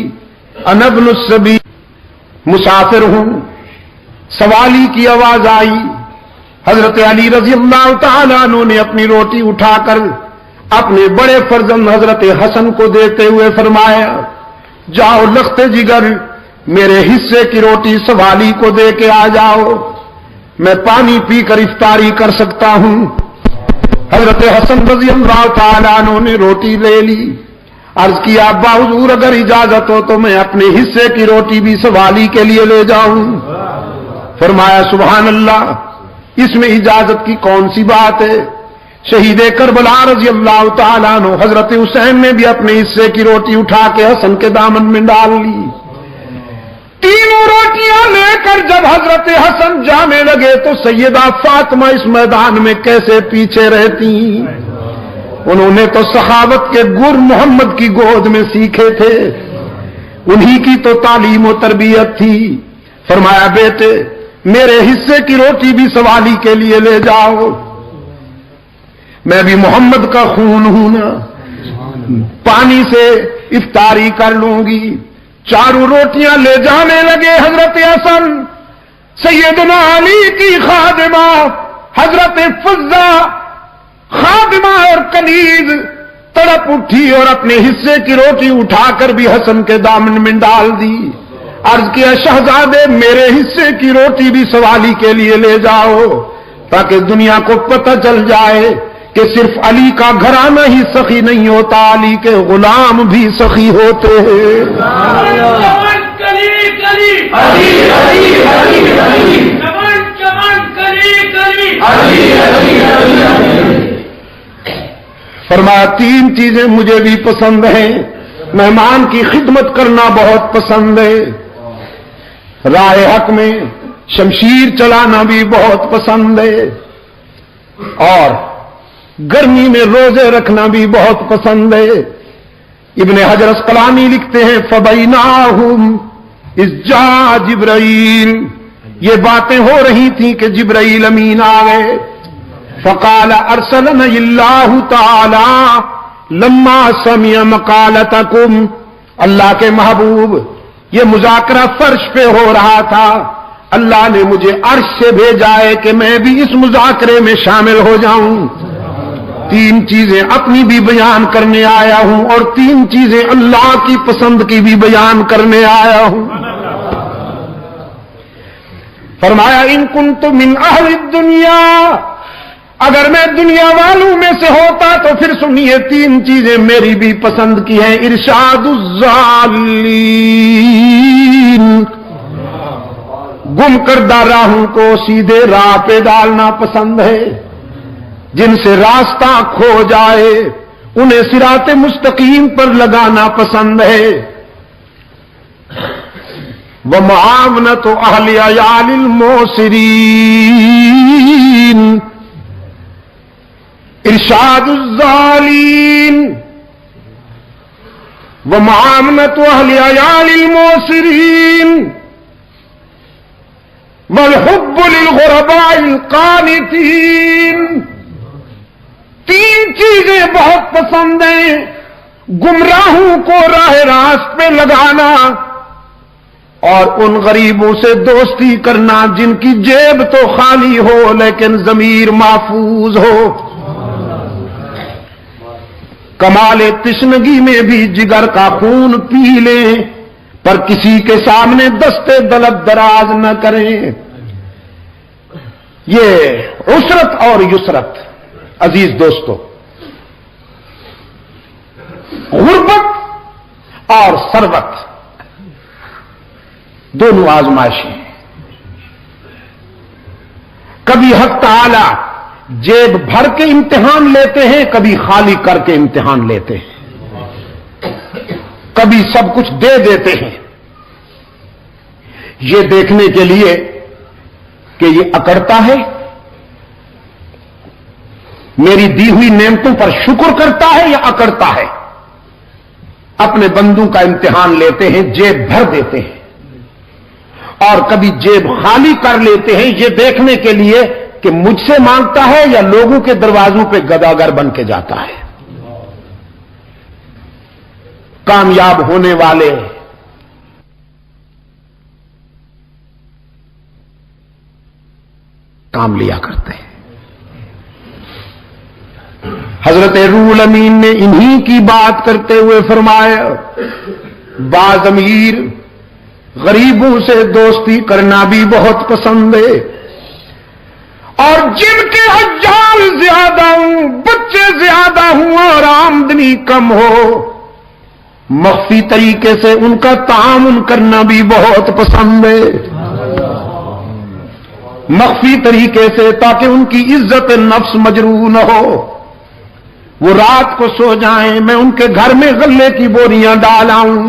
انا ابن السبیل، مسافر ہوں، سوالی کی آواز آئی۔ حضرت علی رضی اللہ تعالیٰ عنہ نے اپنی روٹی اٹھا کر اپنے بڑے فرزند حضرت حسن کو دیتے ہوئے فرمایا، جاؤ لخت جگر میرے حصے کی روٹی سوالی کو دے کے آ جاؤ، میں پانی پی کر افطاری کر سکتا ہوں۔ حضرت حسن رضی اللہ تعالیٰ عنہ نے روٹی لے لی، عرض کیا ابا حضور اگر اجازت ہو تو میں اپنے حصے کی روٹی بھی سوالی کے لیے لے جاؤں۔ فرمایا سبحان اللہ، اس میں اجازت کی کون سی بات ہے۔ شہید کربلا رضی اللہ تعالیٰ عنہ حضرت حسین نے بھی اپنے حصے کی روٹی اٹھا کے حسن کے دامن میں ڈال لی۔ تینوں روٹیاں لے کر جب حضرت حسن جانے لگے تو سیدہ فاطمہ اس میدان میں کیسے پیچھے رہتی؟ انہوں نے تو سخاوت کے گر محمد کی گود میں سیکھے تھے، انہی کی تو تعلیم و تربیت تھی۔ فرمایا بیٹے میرے حصے کی روٹی بھی سوالی کے لیے لے جاؤ، میں بھی محمد کا خون ہوں نا، پانی سے افطاری کر لوں گی۔ چاروں روٹیاں لے جانے لگے حضرت حسن، سیدنا علی کی خادمہ حضرت فضہ خادمہ اور کنیز تڑپ اٹھی اور اپنے حصے کی روٹی اٹھا کر بھی حسن کے دامن میں ڈال دی۔ عرض کیا شہزادے میرے حصے کی روٹی بھی سوالی کے لیے لے جاؤ، تاکہ دنیا کو پتہ چل جائے کہ صرف علی کا گھرانہ ہی سخی نہیں ہوتا، علی کے غلام بھی سخی ہوتے ہیں۔ فرمایا تین چیزیں مجھے بھی پسند ہیں، مہمان کی خدمت کرنا بہت پسند ہے، راہ حق میں شمشیر چلانا بھی بہت پسند ہے، اور گرمی میں روزے رکھنا بھی بہت پسند ہے۔ ابن حجر اسقلانی لکھتے ہیں فَبَيْنَاهُمْ إِذْ جَاءَ جِبْرَائِیل، یہ باتیں ہو رہی تھیں کہ جبرائیل امین آ گئے۔ فَقَالَ أَرْسَلَنِيَ اللَّهُ تَعَالَى لَمَّا سَمِعَ مَقَالَتَكُمْ، اللہ کے محبوب یہ مذاکرہ فرش پہ ہو رہا تھا، اللہ نے مجھے عرش سے بھیجا ہے کہ میں بھی اس مذاکرے میں شامل ہو جاؤں۔ تین چیزیں اپنی بھی بیان کرنے آیا ہوں اور تین چیزیں اللہ کی پسند کی بھی بیان کرنے آیا ہوں۔ فرمایا ان کنتم من اہل الدنیا، اگر میں دنیا والوں میں سے ہوتا تو پھر سنیے 3 چیزیں میری بھی پسند کی ہیں. ارشاد الضالین، گم کردہ راہوں کو سیدھے راہ پہ ڈالنا پسند ہے. جن سے راستہ کھو جائے انہیں صراط مستقیم پر لگانا پسند ہے. ومعاونۃ اہل عیال الموسرین، ارشاد الضالین ومعاونۃ اہل عیال الموسرین والحب للغرباء القانتین. 3 چیزیں بہت پسند ہیں: گمراہوں کو راہ راست پہ لگانا، اور ان غریبوں سے دوستی کرنا جن کی جیب تو خالی ہو لیکن ضمیر محفوظ ہو. کمال تشنگی میں بھی جگر کا خون پی لیں پر کسی کے سامنے دستے دلت دراز نہ کریں. یہ عسرت اور یسرت. عزیز دوستو، غربت اور ثروت دونوں آزمائشیں ہیں. کبھی حق تعالی جیب بھر کے امتحان لیتے ہیں، کبھی خالی کر کے امتحان لیتے ہیں. کبھی سب کچھ دے دیتے ہیں یہ دیکھنے کے لیے کہ یہ اکڑتا ہے، میری دی ہوئی نعمتوں پر شکر کرتا ہے یا اکڑتا ہے. اپنے بندوں کا امتحان لیتے ہیں، جیب بھر دیتے ہیں، اور کبھی جیب خالی کر لیتے ہیں یہ دیکھنے کے لیے کہ مجھ سے مانگتا ہے یا لوگوں کے دروازوں پہ گداگر بن کے جاتا ہے. کامیاب ہونے والے کام لیا کرتے ہیں. حضرت روح الامین نے انہی کی بات کرتے ہوئے فرمایا، بعض امیر غریبوں سے دوستی کرنا بھی بہت پسند ہے، اور جن کے حجال زیادہ ہوں، بچے زیادہ ہوں اور آمدنی کم ہو، مخفی طریقے سے ان کا تعامل کرنا بھی بہت پسند ہے. مخفی طریقے سے، تاکہ ان کی عزت نفس مجروح نہ ہو. وہ رات کو سو جائیں، میں ان کے گھر میں غلے کی بوریاں ڈال آؤں،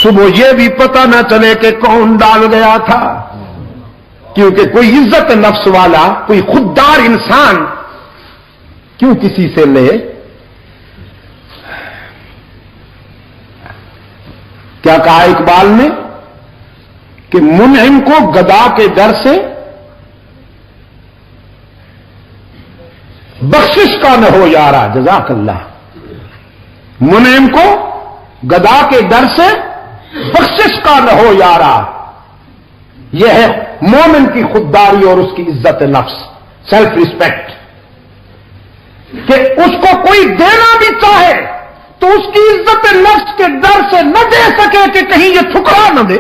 صبح یہ بھی پتہ نہ چلے کہ کون ڈال گیا تھا. کیونکہ کوئی عزت نفس والا، کوئی خوددار انسان کیوں کسی سے لے؟ کیا کہا اقبال نے کہ منعم کو گدا کے ڈر سے بخشش کا نہ ہو یارا. جزاک اللہ. منعم کو گدا کے ڈر سے بخشش کا نہ ہو یارا. یہ ہے مومن کی خودداری اور اس کی عزت نفس، سیلف ریسپیکٹ، کہ اس کو کوئی دینا بھی چاہے تو اس کی عزت نفس کے ڈر سے نہ دے سکے کہ کہیں یہ ٹھکرا نہ دے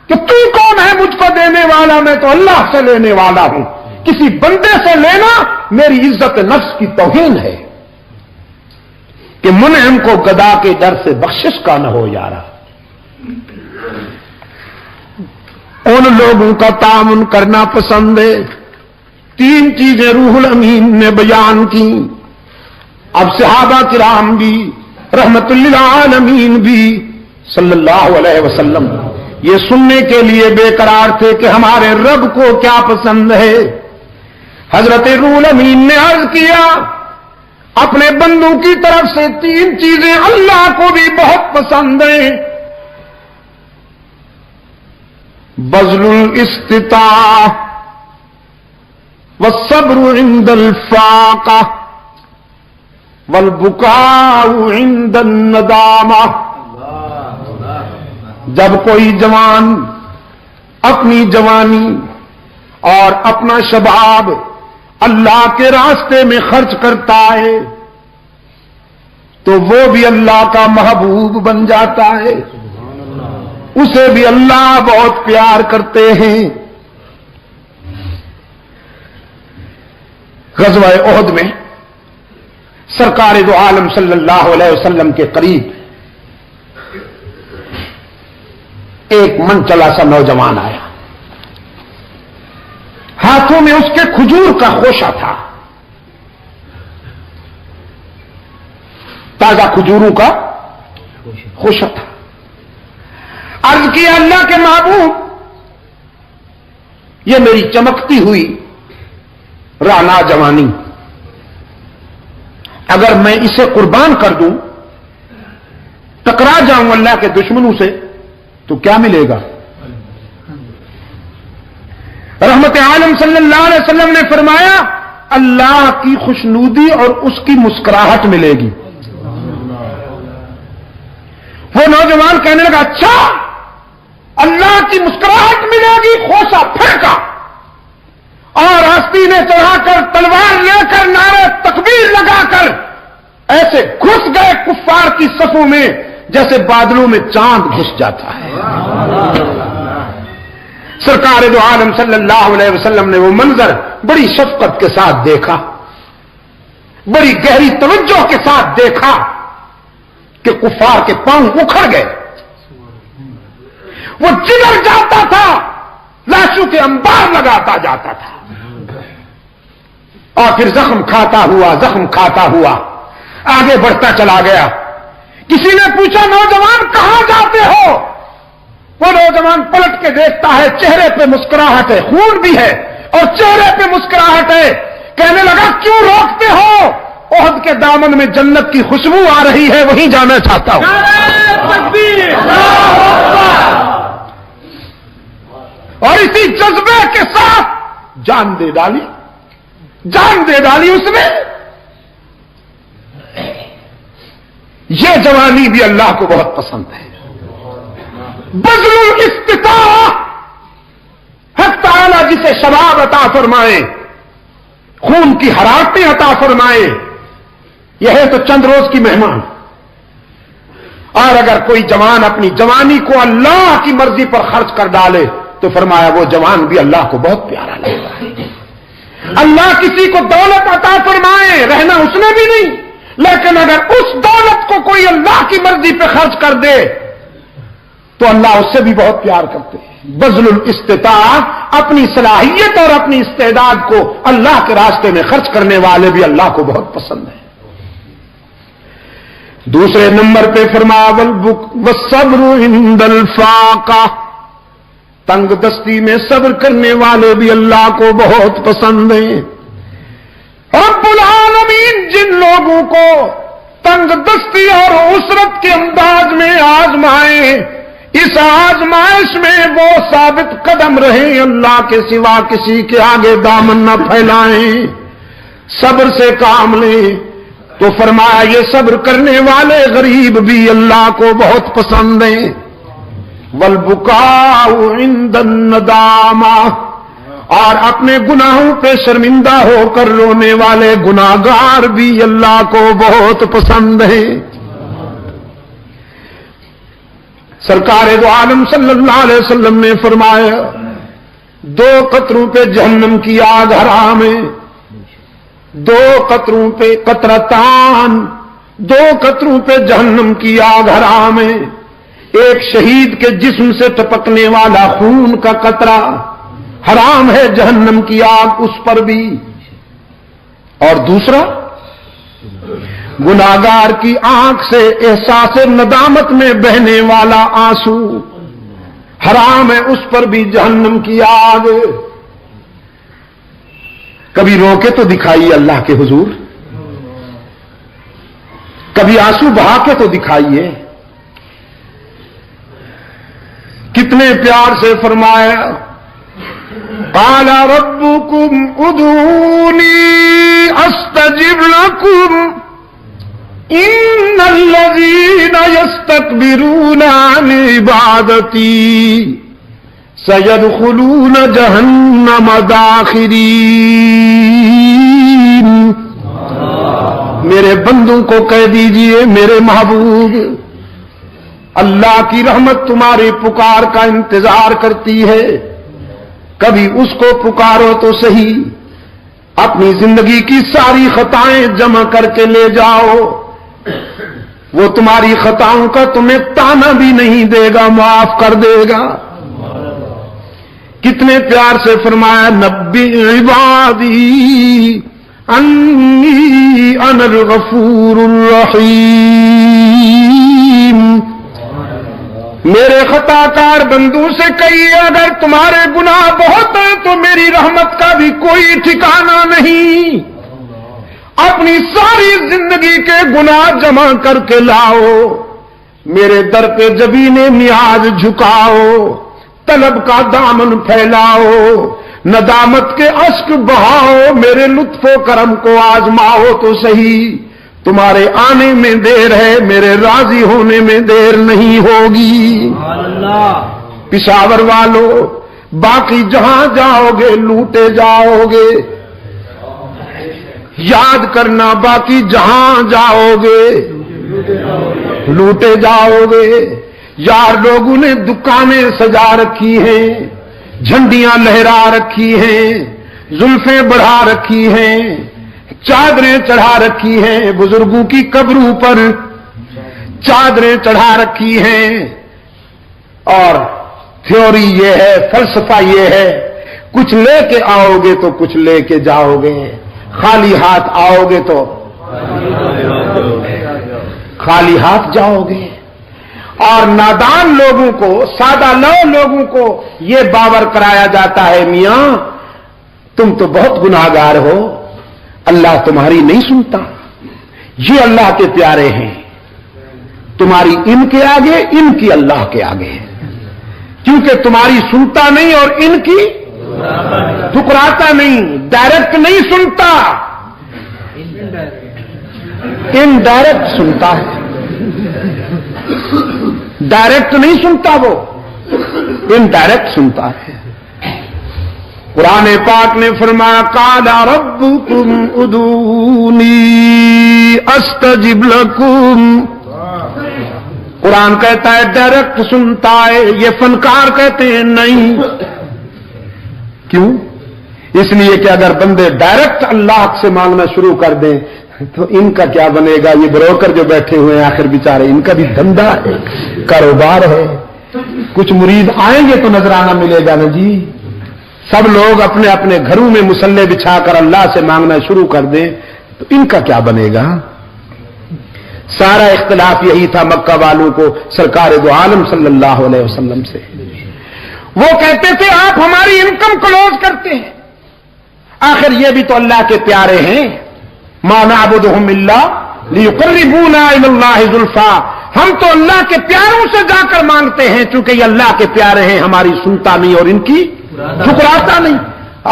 کہ تو کون ہے مجھ کو دینے والا، میں تو اللہ سے لینے والا ہوں. کسی بندے سے لینا میری عزت نفس کی توہین ہے. کہ منعم کو گدا کے ڈر سے بخشش کا نہ ہو یارا. ان لوگوں کا تعاون کرنا پسند ہے. 3 چیزیں روح الامین نے بیان کی. اب صحابہ کرام بھی رحمت للعالمین بھی صلی اللہ علیہ وسلم یہ سننے کے لیے بے قرار تھے کہ ہمارے رب کو کیا پسند ہے. حضرت روح الامین نے عرض کیا اپنے بندوں کی طرف سے 3 چیزیں اللہ کو بھی بہت پسند ہیں. بذل الاستطاع والصبر عند الفاقہ والبکاء عند الندامہ. جب کوئی جوان اپنی جوانی اور اپنا شباب اللہ کے راستے میں خرچ کرتا ہے تو وہ بھی اللہ کا محبوب بن جاتا ہے. اسے بھی اللہ بہت پیار کرتے ہیں. غزوہ احد میں سرکار دو عالم صلی اللہ علیہ وسلم کے قریب ایک من چلا سا نوجوان آیا. ہاتھوں میں اس کے کھجور کا خوشہ تھا، تازہ کھجوروں کا خوشہ تھا. عرض کیا اللہ کے محبوب، یہ میری چمکتی ہوئی رانا جوانی، اگر میں اسے قربان کر دوں، ٹکرا جاؤں اللہ کے دشمنوں سے، تو کیا ملے گا؟ رحمت عالم صلی اللہ علیہ وسلم نے فرمایا اللہ کی خوشنودی اور اس کی مسکراہٹ ملے گی. وہ نوجوان کہنے لگا اچھا اللہ کی مسکراہٹ ملے گی. خوشہ پھینکا اور آستینے چڑھا کر تلوار لے کر نعرے تکبیر لگا کر ایسے گھس گئے کفار کی صفوں میں جیسے بادلوں میں چاند گھس جاتا ہے. سرکار دو عالم صلی اللہ علیہ وسلم نے وہ منظر بڑی شفقت کے ساتھ دیکھا، بڑی گہری توجہ کے ساتھ دیکھا کہ کفار کے پاؤں اکھڑ گئے. وہ جگر جاتا تھا، لاشوں کے انبار لگاتا جاتا تھا، اور پھر زخم کھاتا ہوا آگے بڑھتا چلا گیا. کسی نے پوچھا نوجوان کہاں جاتے ہو؟ وہ نوجوان پلٹ کے دیکھتا ہے، چہرے پہ مسکراہٹ ہے، خون بھی ہے اور چہرے پہ مسکراہٹ ہے. کہنے لگا کیوں روکتے ہو؟ احد کے دامن میں جنت کی خوشبو آ رہی ہے، وہیں جانا چاہتا ہوں. اور اسی جذبے کے ساتھ جان دے ڈالی اس نے. یہ جوانی بھی اللہ کو بہت پسند ہے. بذل الاستطاعہ، حق تعالی جسے شباب عطا فرمائے، خون کی حرارتیں عطا فرمائے، یہ ہے تو چند روز کی مہمان. اور اگر کوئی جوان اپنی جوانی کو اللہ کی مرضی پر خرچ کر ڈالے تو فرمایا وہ جوان بھی اللہ کو بہت پیارا لگتا ہے. اللہ کسی کو دولت عطا فرمائے، رہنا اس نے بھی نہیں، لیکن اگر اس دولت کو کوئی اللہ کی مرضی پہ خرچ کر دے تو اللہ اس سے بھی بہت پیار کرتے ہیں. بذل الاستطاعہ، اپنی صلاحیت اور اپنی استعداد کو اللہ کے راستے میں خرچ کرنے والے بھی اللہ کو بہت پسند ہیں. دوسرے نمبر پہ فرمایا والصبر عند الفاقہ، تنگ دستی میں صبر کرنے والے بھی اللہ کو بہت پسند ہیں. رب العالمین جن لوگوں کو تنگ دستی اور عسرت کے انداز میں آزمائے، اس آزمائش میں وہ ثابت قدم رہیں، اللہ کے سوا کسی کے آگے دامن نہ پھیلائیں، صبر سے کام لیں. تو فرمایا یہ صبر کرنے والے غریب بھی اللہ کو بہت پسند ہیں. والبکاء عند الندامہ، اور اپنے گناہوں پہ شرمندہ ہو کر رونے والے گناہگار بھی اللہ کو بہت پسند ہیں. سرکار دو عالم صلی اللہ علیہ وسلم نے فرمایا 2 قطروں پہ جہنم کی آگ حرام ہے. 2 قطروں پہ قطرتان، 2 قطروں پہ جہنم کی آگ حرام ہے. ایک شہید کے جسم سے ٹپکنے والا خون کا قطرہ حرام ہے، جہنم کی آگ اس پر بھی. اور دوسرا گناہگار کی آنکھ سے احساس ندامت میں بہنے والا آنسو حرام ہے، اس پر بھی جہنم کی آگ. کبھی رو کے تو دکھائیے اللہ کے حضور، کبھی آنسو بہا کے تو دکھائیے. کتنے پیار سے فرمایا قال ربكم ادعوني استجب لكم ان الذين يستكبرون عن عبادتي سيدخلون جهنم داخرين. میرے بندوں کو کہہ دیجئے میرے محبوب، اللہ کی رحمت تمہاری پکار کا انتظار کرتی ہے. کبھی اس کو پکارو تو صحیح، اپنی زندگی کی ساری خطائیں جمع کر کے لے جاؤ، وہ تمہاری خطاؤں کا تمہیں تانا بھی نہیں دے گا، معاف کر دے گا۔ کتنے پیار سے فرمایا، نبی عبادی انی انا الغفور الرحیم، میرے خطا کار بندوں سے کہیے اگر تمہارے گناہ بہت ہیں تو میری رحمت کا بھی کوئی ٹھکانہ نہیں، اپنی ساری زندگی کے گناہ جمع کر کے لاؤ، میرے در پہ جبین نیاز جھکاؤ، طلب کا دامن پھیلاؤ، ندامت کے اشک بہاؤ، میرے لطف و کرم کو آزماؤ تو صحیح، تمہارے آنے میں دیر ہے، میرے راضی ہونے میں دیر نہیں ہوگی۔ پشاور والو، باقی جہاں جاؤ گے لوٹے جاؤ گے، یاد کرنا باقی جہاں جاؤ گے لوٹے جاؤ گے۔ یار لوگوں نے دکانیں سجا رکھی ہیں، جھنڈیاں لہرا رکھی ہیں، زلفیں بڑھا رکھی ہیں، چادریں چڑھا رکھی ہیں، بزرگوں کی قبروں پر چادریں چڑھا رکھی ہیں، اور تھیوری یہ ہے، فلسفہ یہ ہے، کچھ لے کے آؤ گے تو کچھ لے کے جاؤ گے، خالی ہاتھ آؤ گے تو خالی ہاتھ جاؤ گے۔ اور نادان لوگوں کو، سادہ لو لوگوں کو یہ باور کرایا جاتا ہے، میاں تم تو بہت گناہگار ہو، اللہ تمہاری نہیں سنتا۔ یہ اللہ کے پیارے ہیں، تمہاری ان کے آگے، ان کی اللہ کے آگے، کیونکہ تمہاری سنتا نہیں اور ان کی ٹھکراتا نہیں، ڈائریکٹ نہیں سنتا، انڈائریکٹ سنتا ہے، ڈائریکٹ نہیں سنتا، وہ انڈائریکٹ سنتا ہے۔ قرآن پاک نے فرمایا، قال ربکم ادعونی استجب لکم، قرآن کہتا ہے ڈائریکٹ سنتا ہے، یہ فنکار کہتے ہیں نہیں۔ کیوں؟ اس لیے کہ اگر بندے ڈائریکٹ اللہ سے مانگنا شروع کر دیں تو ان کا کیا بنے گا؟ یہ بروکر جو بیٹھے ہوئے ہیں آخر بیچارے، ان کا بھی دھندا ہے، کاروبار ہے، کچھ مرید آئیں گے تو نظرانہ ملے گا نا جی۔ سب لوگ اپنے اپنے گھروں میں مصلے بچھا کر اللہ سے مانگنا شروع کر دیں تو ان کا کیا بنے گا؟ سارا اختلاف یہی تھا مکہ والوں کو سرکار دو عالم صلی اللہ علیہ وسلم سے۔ وہ کہتے تھے آپ ہماری انکم کلوز کرتے ہیں، آخر یہ بھی تو اللہ کے پیارے ہیں، ما نعبدهم الا لیقربونا الی اللہ زلفیٰ، ہم تو اللہ کے پیاروں سے جا کر مانگتے ہیں، چونکہ یہ اللہ کے پیارے ہیں، ہماری سنتا نہیں اور ان کی ٹھکراتا نہیں۔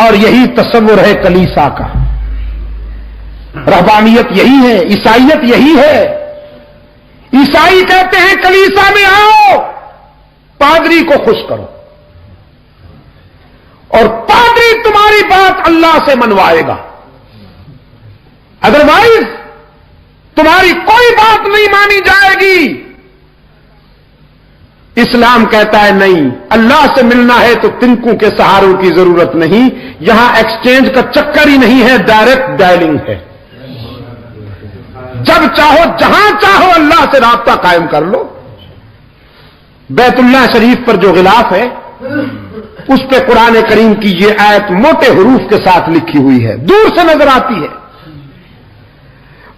اور یہی تصور ہے کلیسا کا، رہبانیت یہی ہے، عیسائیت یہی ہے۔ عیسائی کہتے ہیں کلیسا میں آؤ، پادری کو خوش کرو، اور پادری تمہاری بات اللہ سے منوائے گا، ادروائز تمہاری کوئی بات نہیں مانی جائے گی۔ اسلام کہتا ہے نہیں، اللہ سے ملنا ہے تو تنکوں کے سہاروں کی ضرورت نہیں، یہاں ایکسچینج کا چکر ہی نہیں ہے، ڈائریکٹ ڈائلنگ ہے، جب چاہو جہاں چاہو اللہ سے رابطہ قائم کر لو۔ بیت اللہ شریف پر جو غلاف ہے اس پہ قرآن کریم کی یہ آیت موٹے حروف کے ساتھ لکھی ہوئی ہے، دور سے نظر آتی ہے۔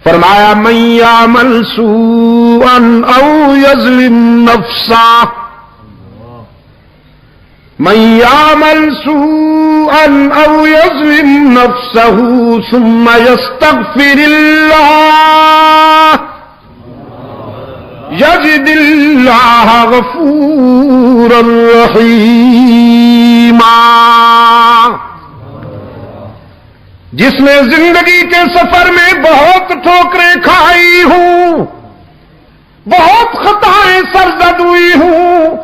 فرمایا من یعمل سوءا او یظلم نفسا، من یعمل سوءا او یظلم نفسه ثم یستغفر اللہ یجد اللہ غفورا رحیما۔ جس نے زندگی کے سفر میں بہت ٹھوکریں کھائی ہوں، بہت خطائیں سرزد ہوئی ہوں،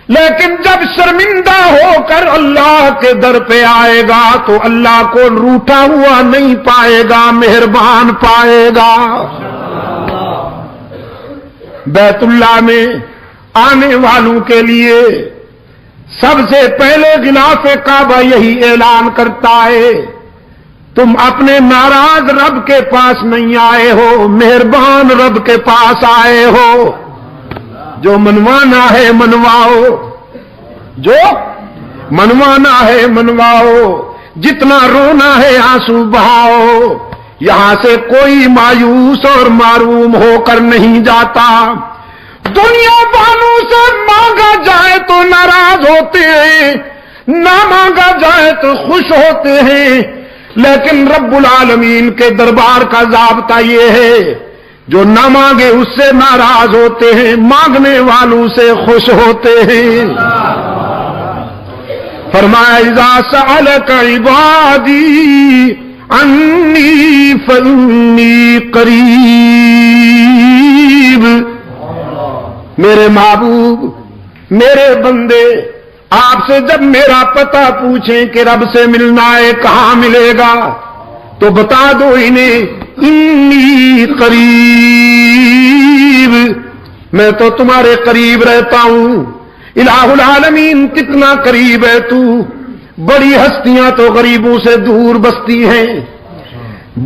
لیکن جب شرمندہ ہو کر اللہ کے در پہ آئے گا تو اللہ کو روٹا ہوا نہیں پائے گا، مہربان پائے گا۔ بیت اللہ میں آنے والوں کے لیے سب سے پہلے غلاف کعبہ یہی اعلان کرتا ہے، تم اپنے ناراض رب کے پاس نہیں آئے ہو، مہربان رب کے پاس آئے ہو۔ جو منوانا ہے منواؤ، جو منوانا ہے منواؤ، جتنا رونا ہے آنسو بہاؤ۔ یہاں سے کوئی مایوس اور معروم ہو کر نہیں جاتا۔ دنیا والوں سے مانگا جائے تو ناراض ہوتے ہیں، نہ مانگا جائے تو خوش ہوتے ہیں، لیکن رب العالمین کے دربار کا ضابطہ یہ ہے، جو نہ مانگے اس سے ناراض ہوتے ہیں، مانگنے والوں سے خوش ہوتے ہیں۔ فرمایا اذا سألك عبادی انی فانی قریب، میرے محبوب، میرے بندے آپ سے جب میرا پتہ پوچھیں کہ رب سے ملنا ہے کہاں ملے گا، تو بتا دو انہیں انی قریب، میں تو تمہارے قریب رہتا ہوں۔ الہ العالمین کتنا قریب ہے تو، بڑی ہستیاں تو غریبوں سے دور بستی ہیں،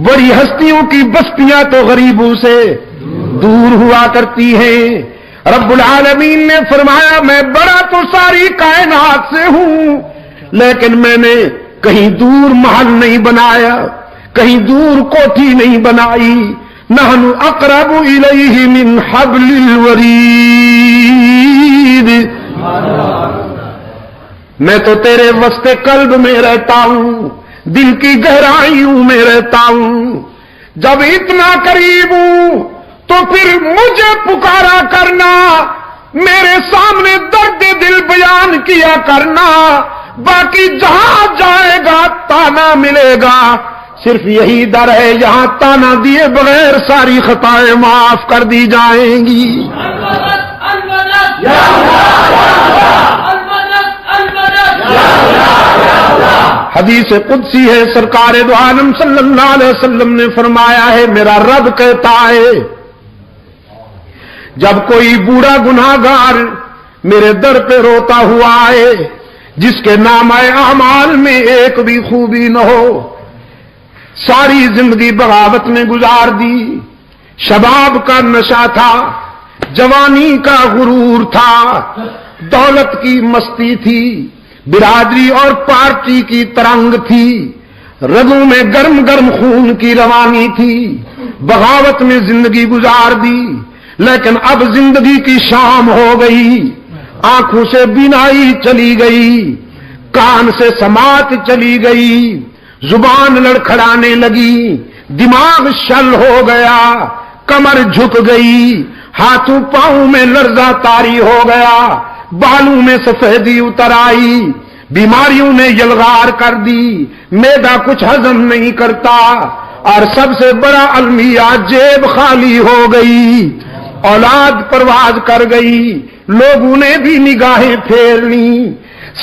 بڑی ہستیوں کی بستیاں تو غریبوں سے دور ہوا کرتی ہیں۔ رب العالمین نے فرمایا میں بڑا تو ساری کائنات سے ہوں، لیکن میں نے کہیں دور محل نہیں بنایا، کہیں دور کوٹھی نہیں بنائی۔ نحن اقرب الیہ من حبل الورید، میں تو تیرے وسط قلب میں رہتا ہوں، دل کی گہرائیوں میں رہتا ہوں۔ جب اتنا قریب ہوں تو پھر مجھے پکارا کرنا، میرے سامنے درد دل بیان کیا کرنا، باقی جہاں جائے گا تانا ملے گا۔ صرف یہی در ہے یہاں تانا دیے بغیر ساری خطائیں معاف کر دی جائیں گی۔ حدیث قدسی ہے، سرکار دو عالم صلی اللہ علیہ وسلم نے فرمایا ہے، میرا رب کہتا ہے جب کوئی بوڑھا گناہگار میرے در پہ روتا ہوا آئے، جس کے نامہ اعمال میں ایک بھی خوبی نہ ہو، ساری زندگی بغاوت میں گزار دی، شباب کا نشہ تھا، جوانی کا غرور تھا، دولت کی مستی تھی، برادری اور پارٹی کی ترنگ تھی، رگوں میں گرم گرم خون کی روانی تھی، بغاوت میں زندگی گزار دی، لیکن اب زندگی کی شام ہو گئی، آنکھوں سے بینائی چلی گئی، کان سے سماعت چلی گئی، زبان لڑکھڑانے لگی، دماغ شل ہو گیا، کمر جھک گئی، ہاتھوں پاؤں میں لرزہ طاری ہو گیا، بالوں میں سفیدی اتر آئی، بیماریوں نے یلغار کر دی، معدہ کچھ ہضم نہیں کرتا، اور سب سے بڑا المیہ جیب خالی ہو گئی، اولاد پرواز کر گئی، لوگوں نے بھی نگاہیں پھیر لی،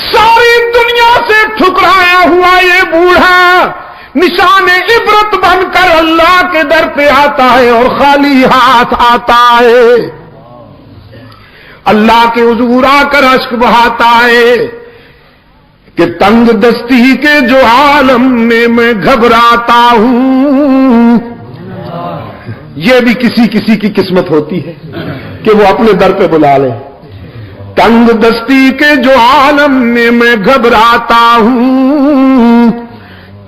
ساری دنیا سے ٹھکرایا ہوا یہ بوڑھا نشان عبرت بن کر اللہ کے در پہ آتا ہے اور خالی ہاتھ آتا ہے، اللہ کے حضور آ کر اشک بہاتا ہے کہ تنگ دستی کے جو عالم میں میں گھبراتا ہوں۔ یہ بھی کسی کسی کی قسمت ہوتی ہے کہ وہ اپنے در پہ بلا لے۔ تنگ دستی کے جو عالم میں میں گھبراتا ہوں،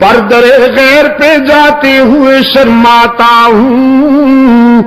پر در غیر پہ جاتے ہوئے شرماتا ہوں،